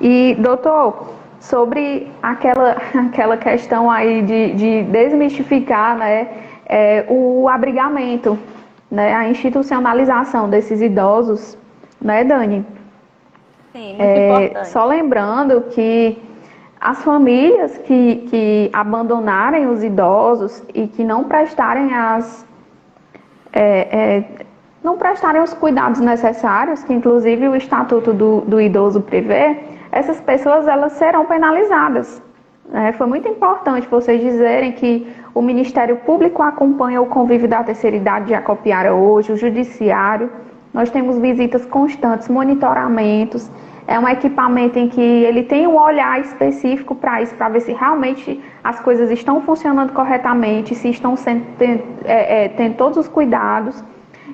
E, doutor, sobre aquela questão aí de desmistificar, né, o abrigamento, né, a institucionalização desses idosos, né, Dani? Sim, muito importante. Só lembrando que as famílias que abandonarem os idosos e que não prestarem não prestarem os cuidados necessários, que inclusive o Estatuto do Idoso prevê, essas pessoas elas serão penalizadas. Foi muito importante vocês dizerem que o Ministério Público acompanha o convívio da terceira idade de Acopiara hoje, o Judiciário. Nós temos visitas constantes, monitoramentos. É um equipamento em que ele tem um olhar específico para isso, para ver se realmente as coisas estão funcionando corretamente, se estão tendo todos os cuidados.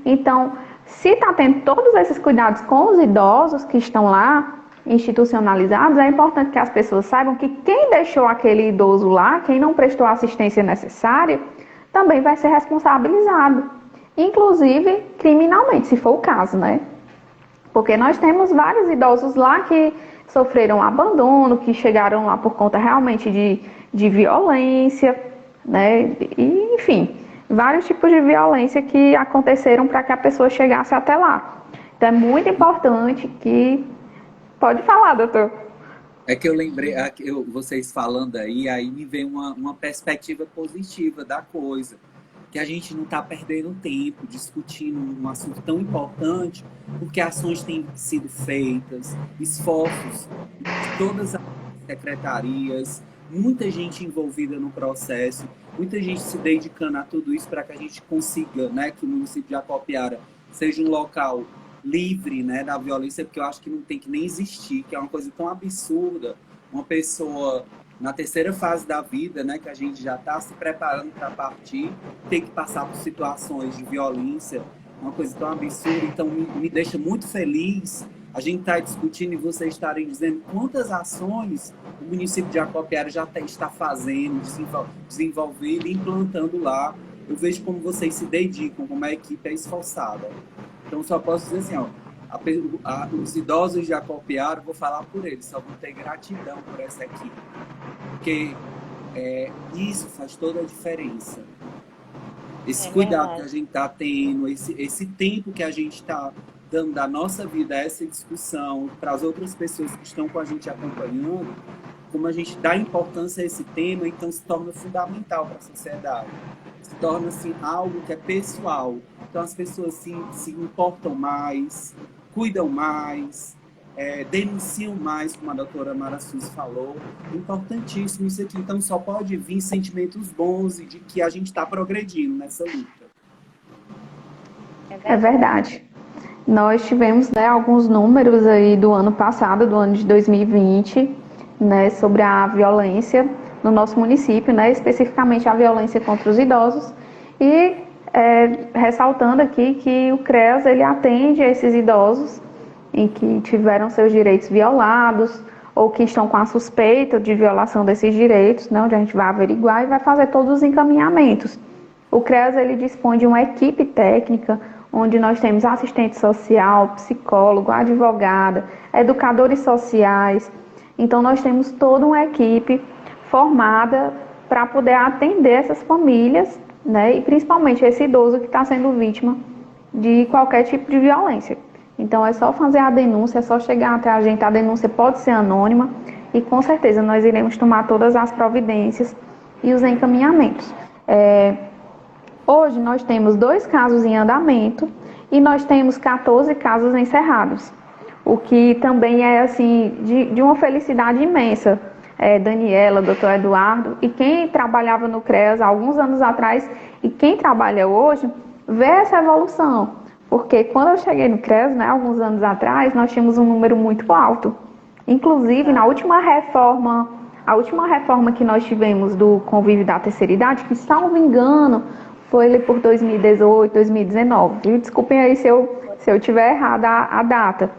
Então, se está tendo todos esses cuidados com os idosos que estão lá, institucionalizados, é importante que as pessoas saibam que quem deixou aquele idoso lá, quem não prestou a assistência necessária, também vai ser responsabilizado, inclusive criminalmente, se for o caso, né? Porque nós temos vários idosos lá que sofreram abandono, que chegaram lá por conta realmente de violência, né? E, enfim, vários tipos de violência que aconteceram para que a pessoa chegasse até lá. Então é muito importante que... Pode falar, doutor. É que eu lembrei, vocês falando aí me vem uma perspectiva positiva da coisa. Que a gente não está perdendo tempo discutindo um assunto tão importante, porque ações têm sido feitas, esforços de todas as secretarias, muita gente envolvida no processo, muita gente se dedicando a tudo isso para que a gente consiga, né, que o município de Acopiara seja um local livre, né, da violência, porque eu acho que não tem que nem existir, que é uma coisa tão absurda, uma pessoa na terceira fase da vida, né, que a gente já está se preparando para partir, ter que passar por situações de violência, uma coisa tão absurda. Então me deixa muito feliz a gente está discutindo e vocês estarem dizendo quantas ações o município de Acopiara já está fazendo, desenvolvendo e implantando lá. Eu vejo como vocês se dedicam, como a equipe é esforçada. Então, só posso dizer assim, ó, os idosos de Acopiara, vou falar por eles, só vou ter gratidão por essa equipe. Porque isso faz toda a diferença. Esse cuidado que a gente está tendo, esse tempo que a gente está dando da nossa vida a essa discussão, para as outras pessoas que estão com a gente acompanhando, como a gente dá importância a esse tema, então se torna fundamental para a sociedade. Se torna assim, algo que é pessoal. Então as pessoas se importam mais, cuidam mais, denunciam mais, como a doutora Mara Suzy falou. Importantíssimo isso aqui. Então só pode vir sentimentos bons e de que a gente está progredindo nessa luta. É verdade. Nós tivemos, né, alguns números aí do ano passado, do ano de 2020, né, sobre a violência no nosso município, né, especificamente a violência contra os idosos. E ressaltando aqui que o CREAS ele atende a esses idosos em que tiveram seus direitos violados ou que estão com a suspeita de violação desses direitos, né, onde a gente vai averiguar e vai fazer todos os encaminhamentos. O CREAS ele dispõe de uma equipe técnica, onde nós temos assistente social, psicólogo, advogada, educadores sociais. Então, nós temos toda uma equipe formada para poder atender essas famílias, né? E principalmente esse idoso que está sendo vítima de qualquer tipo de violência. Então, é só fazer a denúncia, é só chegar até a gente. A denúncia pode ser anônima e, com certeza, nós iremos tomar todas as providências e os encaminhamentos. Hoje nós temos 2 casos em andamento e nós temos 14 casos encerrados, o que também é assim de uma felicidade imensa. Daniela, doutor Eduardo e quem trabalhava no CREAS há alguns anos atrás e quem trabalha hoje vê essa evolução, porque quando eu cheguei no CREAS, né, alguns anos atrás, nós tínhamos um número muito alto. Inclusive, na última reforma, a última reforma que nós tivemos do convívio da terceira idade, que, salvo engano, foi ali por 2018, 2019. Desculpem aí se eu tiver errada a data.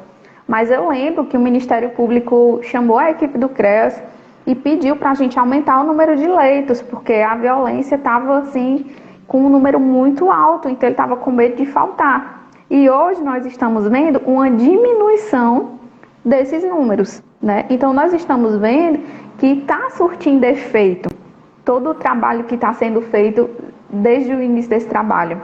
Mas eu lembro que o Ministério Público chamou a equipe do CREAS e pediu para a gente aumentar o número de leitos, porque a violência estava assim, com um número muito alto, então ele estava com medo de faltar. E hoje nós estamos vendo uma diminuição desses números, né? Então nós estamos vendo que está surtindo efeito todo o trabalho que está sendo feito desde o início desse trabalho,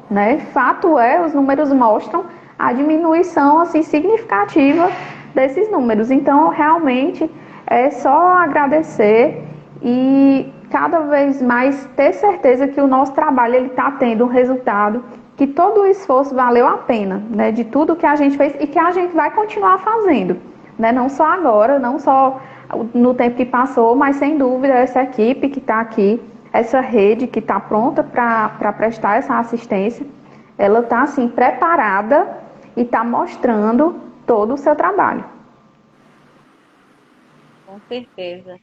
né? Fato os números mostram a diminuição assim, significativa desses números. Então, realmente, é só agradecer e cada vez mais ter certeza que o nosso trabalho está tendo um resultado, que todo o esforço valeu a pena, né? De tudo que a gente fez e que a gente vai continuar fazendo, né? Não só agora, não só no tempo que passou, mas sem dúvida essa equipe que está aqui, essa rede que está pronta para prestar essa assistência, ela está assim preparada e está mostrando todo o seu trabalho. Com certeza.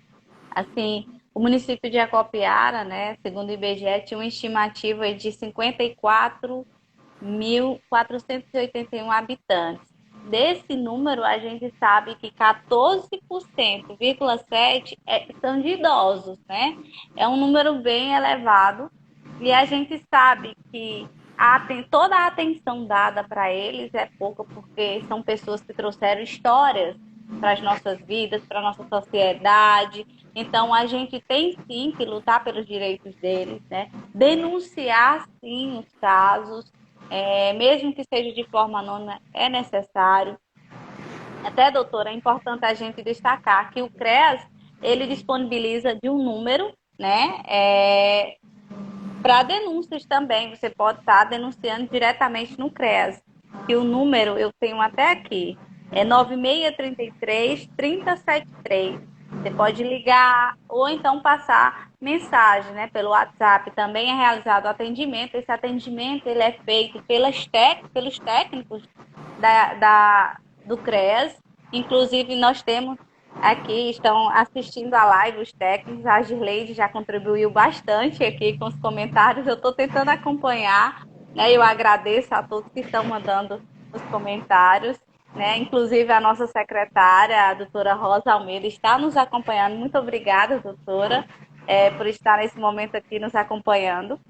Assim, o município de Acopiara, né, segundo o IBGE, tinha uma estimativa de 54.481 habitantes. Desse número, a gente sabe que 14,7% são de idosos, né? É um número bem elevado e a gente sabe que toda a atenção dada para eles é pouca, porque são pessoas que trouxeram histórias para as nossas vidas, para a nossa sociedade. Então, a gente tem sim que lutar pelos direitos deles, né? Denunciar sim os casos, mesmo que seja de forma anônima, é necessário. Até, doutora, é importante a gente destacar que o CREAS, ele disponibiliza de um número, né, para denúncias também. Você pode estar denunciando diretamente no CREAS. E o número, eu tenho até aqui, é 9633-3073. Você pode ligar ou então passar mensagem, né, pelo WhatsApp. Também é realizado atendimento. Esse atendimento ele é feito pelos técnicos do CREAS. Inclusive, nós temos aqui, estão assistindo a live os técnicos. A Girleide já contribuiu bastante aqui com os comentários. Eu estou tentando acompanhar, né? Eu agradeço a todos que estão mandando os comentários. né? Inclusive a nossa secretária, a doutora Rosa Almeida, está nos acompanhando. Muito obrigada, doutora, por estar nesse momento aqui nos acompanhando.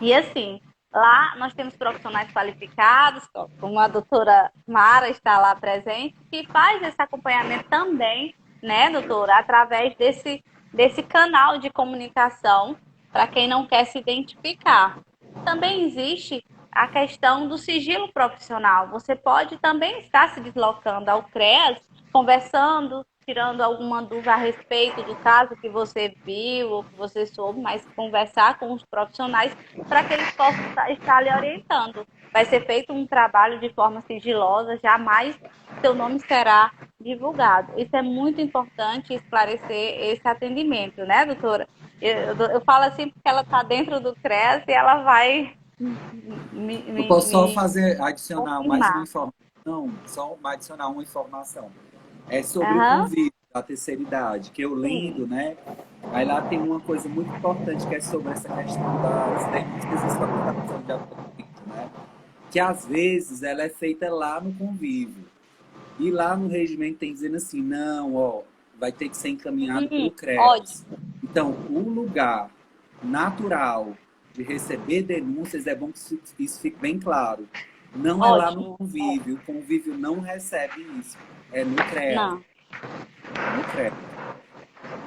E assim, lá nós temos profissionais qualificados, como a doutora Mara está lá presente, que faz esse acompanhamento também, né, doutora, através desse canal de comunicação para quem não quer se identificar. Também existe a questão do sigilo profissional. Você pode também estar se deslocando ao CREAS, conversando, tirando alguma dúvida a respeito do caso que você viu ou que você soube, mas conversar com os profissionais para que eles possam estar lhe orientando. Vai ser feito um trabalho de forma sigilosa, jamais seu nome será divulgado. Isso é muito importante esclarecer esse atendimento, né, doutora? Eu falo assim porque ela está dentro do CREAS e ela vai Eu posso só me adicionar mais uma confirmar. informação, adicionar uma informação. É sobre o Aham, convívio da terceira idade, que eu lendo, sim. né? Aí lá tem uma coisa muito importante que é sobre essa questão das denúncias e solicitação de acolhimento, né? Que às vezes ela é feita lá no convívio. E lá no regimento tem dizendo assim, não, ó, vai ter que ser encaminhado para o CREAS. Ótimo, Então, o lugar natural de receber denúncias, é bom que isso fique bem claro. Não é lá no ótimo. convívio, o convívio não recebe isso. É no CREAS. Não, É no CREAS.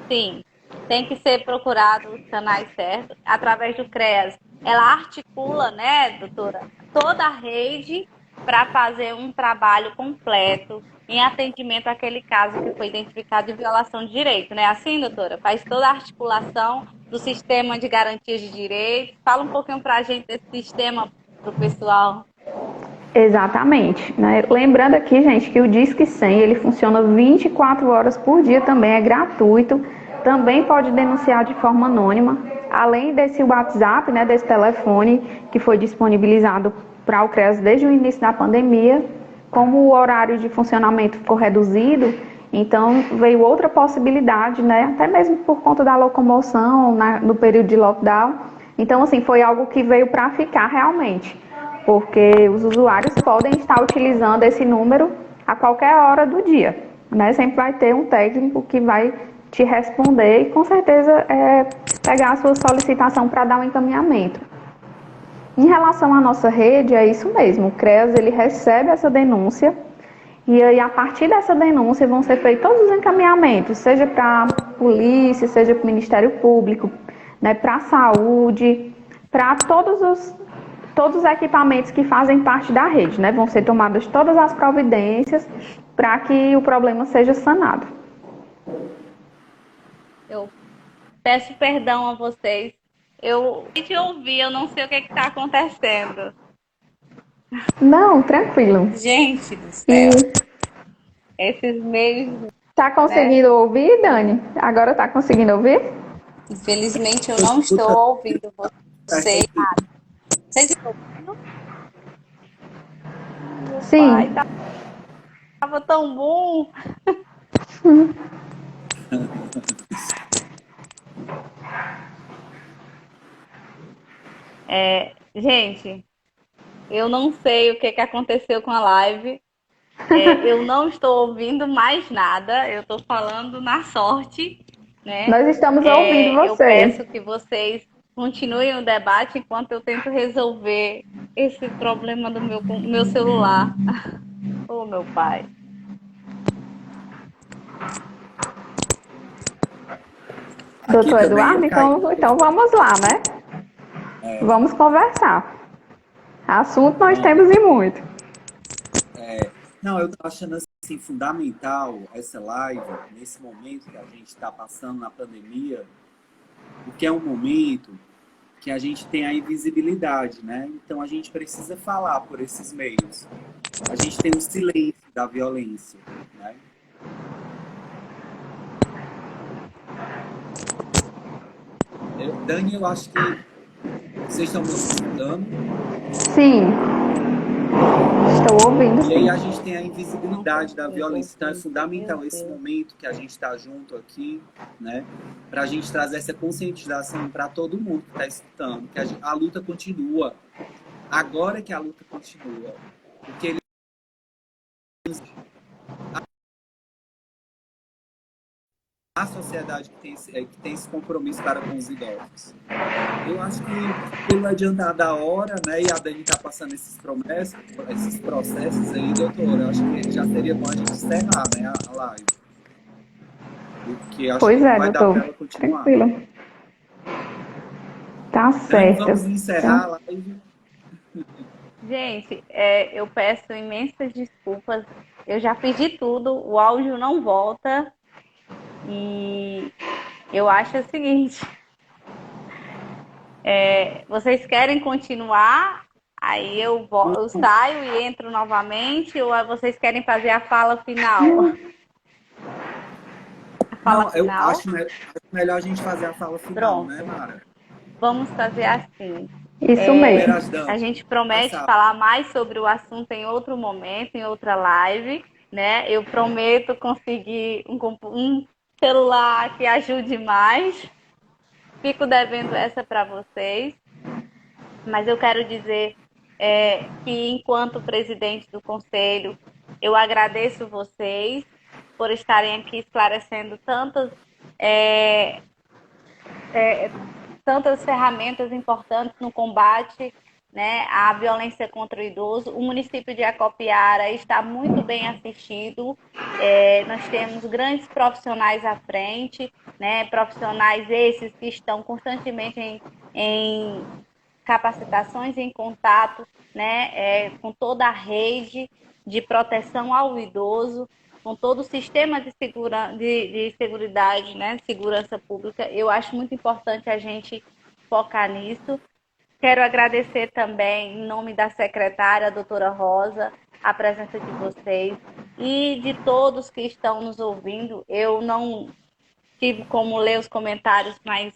sim. Tem que ser procurado os canais certos, através do CREAS. Ela articula, né, doutora, toda a rede para fazer um trabalho completo em atendimento àquele caso que foi identificado de violação de direito, né? Assim, doutora, faz toda a articulação do sistema de garantias de direitos. Fala um pouquinho para a gente desse sistema para o pessoal. Exatamente, né? Lembrando aqui, gente, que o Disque 100 ele funciona 24 horas por dia, também é gratuito, também pode denunciar de forma anônima, além desse WhatsApp, né, desse telefone que foi disponibilizado para o CREAS desde o início da pandemia, como o horário de funcionamento ficou reduzido, então veio outra possibilidade, né, até mesmo por conta da locomoção no período de lockdown, então assim, foi algo que veio para ficar realmente, porque os usuários podem estar utilizando esse número a qualquer hora do dia, né? Sempre vai ter um técnico que vai te responder e com certeza pegar a sua solicitação para dar um encaminhamento. Em relação à nossa rede, é isso mesmo, o CREAS ele recebe essa denúncia e aí a partir dessa denúncia vão ser feitos todos os encaminhamentos, seja para a polícia, seja para o Ministério Público, né, para a saúde, para todos os equipamentos que fazem parte da rede, né? Vão ser tomadas todas as providências para que o problema seja sanado. Eu peço perdão a vocês. Eu te ouvi, eu não sei o que está acontecendo. Não, tranquilo. Gente do E céu, esses meios, tá né? conseguindo ouvir, Dani? Agora tá conseguindo ouvir? Infelizmente eu Eu não estou escuto ouvindo você. perfeitinho. Vocês estão ouvindo? Meu pai, Sim. tava tão bom. Gente, eu não sei o que aconteceu com a live. Eu não estou ouvindo mais nada. Eu estou falando na sorte, né? Nós estamos ouvindo Eu peço você. que vocês continuem o debate enquanto eu tento resolver esse problema do meu celular. Oh, meu pai. Aqui Doutor também Eduardo, ia cair. então vamos lá, né? É, Vamos conversar. Assunto nós não, temos e muito. não, eu tô achando assim fundamental essa live nesse momento que a gente está passando na pandemia, porque é um momento que a gente tem a invisibilidade, né? Então a gente precisa falar por esses meios. A gente tem o silêncio da violência, né? Dani, eu acho que vocês estão me escutando. Sim, estou ouvindo, E aí sim. a gente tem a invisibilidade da Meu violência. Então é Deus, meu fundamental esse Deus. momento que a gente está junto aqui, né? Para a gente trazer essa conscientização para todo mundo que está escutando, que a luta continua. Agora que a luta continua. Porque a sociedade que tem esse compromisso para com os idosos. Eu acho que pelo adiantar da hora, né, e a Dani está passando esses processos aí, doutora, eu acho que já seria bom a gente encerrar, né, a live. Porque acho Pois que não é, vai dar para doutor. ela continuar. Tranquilo. Tá Dani, certo. vamos encerrar a live. Gente, eu peço imensas desculpas. Eu já fiz de tudo, o áudio não volta. E eu acho o seguinte: vocês querem continuar? Aí eu saio e entro novamente, ou vocês querem fazer a fala final? A fala Não, eu final? acho melhor a gente fazer a fala final, Pronto. né, Mara? Vamos fazer assim. Isso Primeiro mesmo. as damas. A gente promete Essa- falar mais sobre o assunto em outro momento, em outra live, né? Eu prometo conseguir um celular que ajude mais. Fico devendo essa para vocês. Mas eu quero dizer que, enquanto presidente do Conselho, eu agradeço vocês por estarem aqui esclarecendo tantas ferramentas importantes no combate, né, à violência contra o idoso. O município de Acopiara está muito bem assistido. Nós temos grandes profissionais à frente, né, profissionais esses que estão constantemente em capacitações em contato, né, com toda a rede de proteção ao idoso, com todo o sistema de seguridade, né, segurança pública. Eu acho muito importante a gente focar nisso. Quero agradecer também, em nome da secretária, a doutora Rosa, a presença de vocês e de todos que estão nos ouvindo. Eu não tive como ler os comentários, mas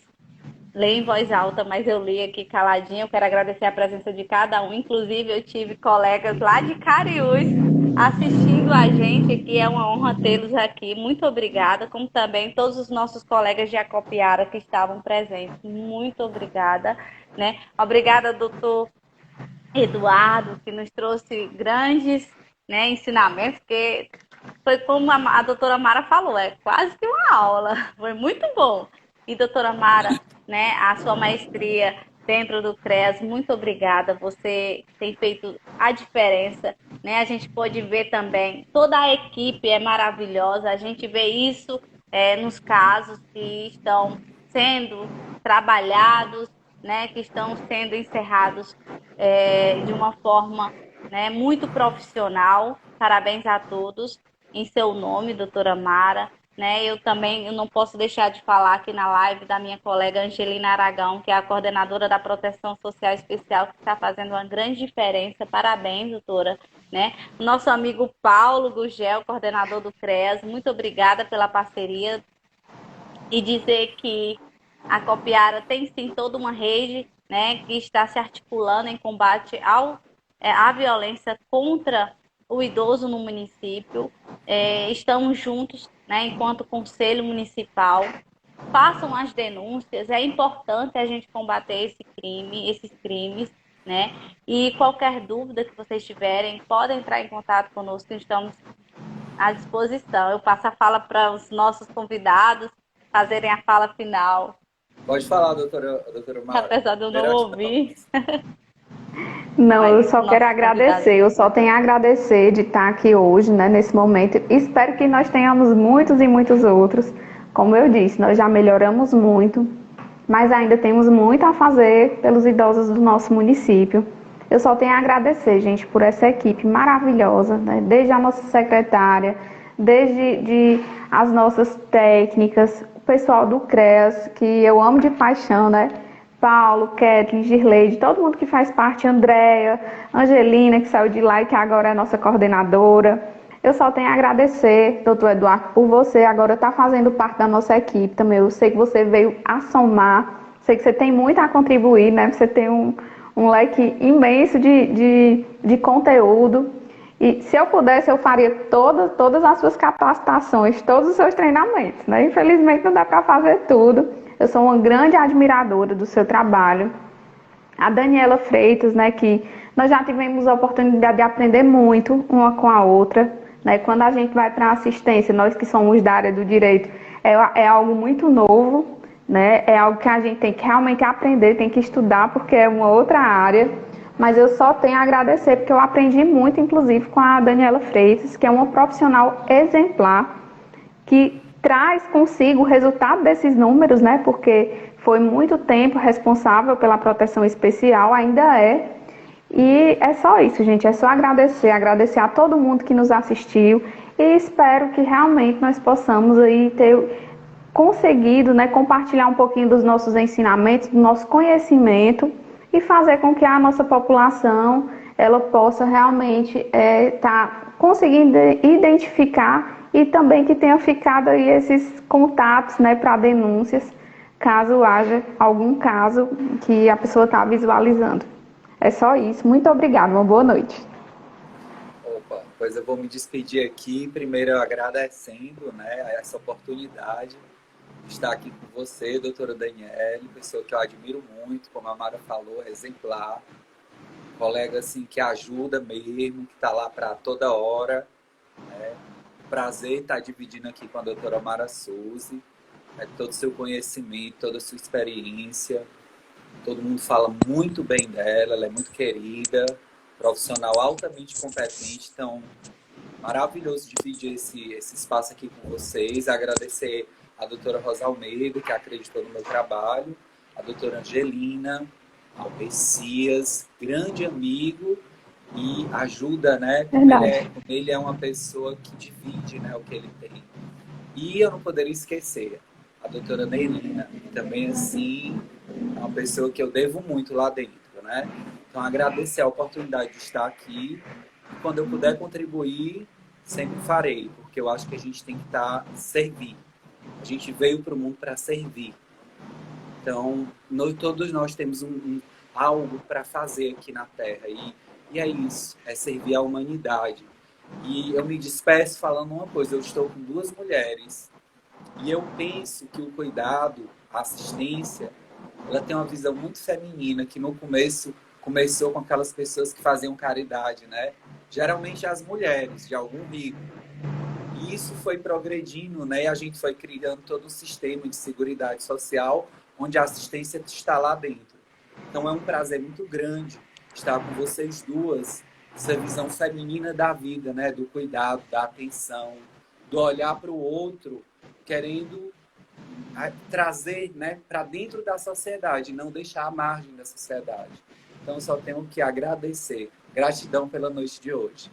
leio em voz alta, mas eu li aqui caladinho. Eu quero agradecer a presença de cada um. Inclusive, eu tive colegas lá de Cariús assistindo a gente aqui. É uma honra tê-los aqui. Muito obrigada. Como também todos os nossos colegas de Acopiara que estavam presentes. Muito obrigada. Né? Obrigada, doutor Eduardo, que nos trouxe grandes, né, ensinamentos, porque foi como a doutora Mara falou, é quase que uma aula. Foi muito bom. E, doutora Mara, né, a sua maestria dentro do CREAS, muito obrigada. Você tem feito a diferença, né? A gente pode ver também, toda a equipe é maravilhosa. A gente vê isso nos casos que estão sendo trabalhados, né, que estão sendo encerrados de uma forma, né, muito profissional. Parabéns a todos em seu nome, doutora Mara. Né? Eu não posso deixar de falar aqui na live da minha colega Angelina Aragão, que é a coordenadora da Proteção Social Especial, que está fazendo uma grande diferença. Parabéns, doutora. Né? O nosso amigo Paulo Gugel, coordenador do CREAS, muito obrigada pela parceria. E dizer que a Copiara tem sim toda uma rede, né, que está se articulando em combate à violência contra o idoso no município. Estamos juntos, né, enquanto Conselho Municipal. Façam as denúncias, é importante a gente combater esses crimes, né? E qualquer dúvida que vocês tiverem, podem entrar em contato conosco, estamos à disposição. Eu passo a fala para os nossos convidados fazerem a fala final. Pode falar, doutora Mara. Apesar de eu não ouvir. Não, eu só quero agradecer, eu só tenho a agradecer de estar aqui hoje, né, nesse momento. Espero que nós tenhamos muitos e muitos outros. Como eu disse, nós já melhoramos muito, mas ainda temos muito a fazer pelos idosos do nosso município. Eu só tenho a agradecer, gente, por essa equipe maravilhosa, né? Desde a nossa secretária, desde as nossas técnicas, o pessoal do CREAS, que eu amo de paixão, né? Paulo, Kathleen, Girleide, todo mundo que faz parte, Andréia, Angelina, que saiu de lá e que agora é nossa coordenadora. Eu só tenho a agradecer, doutor Eduardo, por você agora estar fazendo parte da nossa equipe também. Eu sei que você veio a somar, sei que você tem muito a contribuir, né? Você tem um leque imenso de conteúdo. E se eu pudesse, eu faria todas as suas capacitações, todos os seus treinamentos, né? Infelizmente não dá para fazer tudo. Eu sou uma grande admiradora do seu trabalho. A Daniela Freitas, né, que nós já tivemos a oportunidade de aprender muito uma com a outra, né? Quando a gente vai para a assistência, nós que somos da área do direito, é algo muito novo, né? É algo que a gente tem que realmente aprender, tem que estudar, porque é uma outra área. Mas eu só tenho a agradecer, porque eu aprendi muito, inclusive, com a Daniela Freitas, que é uma profissional exemplar, que traz consigo o resultado desses números, né? Porque foi muito tempo responsável pela proteção especial, ainda é. E é só isso, gente. É só agradecer, agradecer a todo mundo que nos assistiu e espero que realmente nós possamos aí ter conseguido, né, compartilhar um pouquinho dos nossos ensinamentos, do nosso conhecimento e fazer com que a nossa população ela possa realmente tá conseguindo identificar e também que tenha ficado aí esses contatos, né, para denúncias, caso haja algum caso que a pessoa está visualizando. É só isso. Muito obrigada. Uma boa noite. Opa, pois eu vou me despedir aqui, primeiro agradecendo, né, essa oportunidade de estar aqui com você, doutora Daniele, pessoa que eu admiro muito, como a Mara falou, exemplar, colega assim que ajuda mesmo, que está lá para toda hora, né? Prazer estar dividindo aqui com a doutora Mara Souza, né, todo o seu conhecimento, toda a sua experiência. Todo mundo fala muito bem dela, ela é muito querida, profissional altamente competente, então maravilhoso dividir esse espaço aqui com vocês. Agradecer a doutora Rosa Almeida, que acreditou no meu trabalho, a doutora Angelina, ao Messias, grande amigo e ajuda, né? Verdade. Como ele é uma pessoa que divide, né, o que ele tem. E eu não poderia esquecer a doutora Neilina, que também, assim, é uma pessoa que eu devo muito lá dentro, né? Então, agradecer a oportunidade de estar aqui. E quando eu puder contribuir, sempre farei, porque eu acho que a gente tem que servir. A gente veio para o mundo para servir. Então, todos nós temos algo para fazer aqui na Terra. E é isso, é servir a humanidade. E eu me despeço falando uma coisa, eu estou com duas mulheres e eu penso que o cuidado, a assistência, ela tem uma visão muito feminina, que no começo começou com aquelas pessoas que faziam caridade, né? Geralmente as mulheres, de algum rico. E isso foi progredindo, né? E a gente foi criando todo um sistema de seguridade social, onde a assistência está lá dentro. Então é um prazer muito grande estar com vocês duas, essa visão feminina da vida, né? Do cuidado, da atenção, do olhar para o outro, querendo trazer, né, para dentro da sociedade, não deixar à margem da sociedade. Então, eu só tenho que agradecer. Gratidão pela noite de hoje.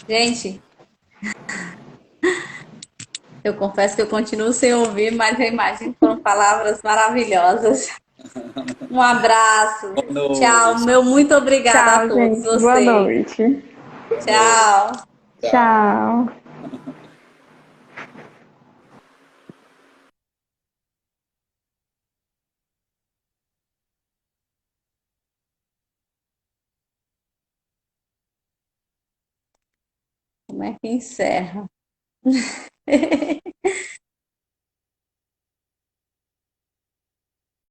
Gente, eu confesso que eu continuo sem ouvir, mas eu imagino que foram palavras maravilhosas. Um abraço. Boa Tchau. noite. Meu muito obrigada a Tchau, todos gente. Boa vocês. noite. Boa noite. Tchau. Tchau. Tchau. Como é que encerra?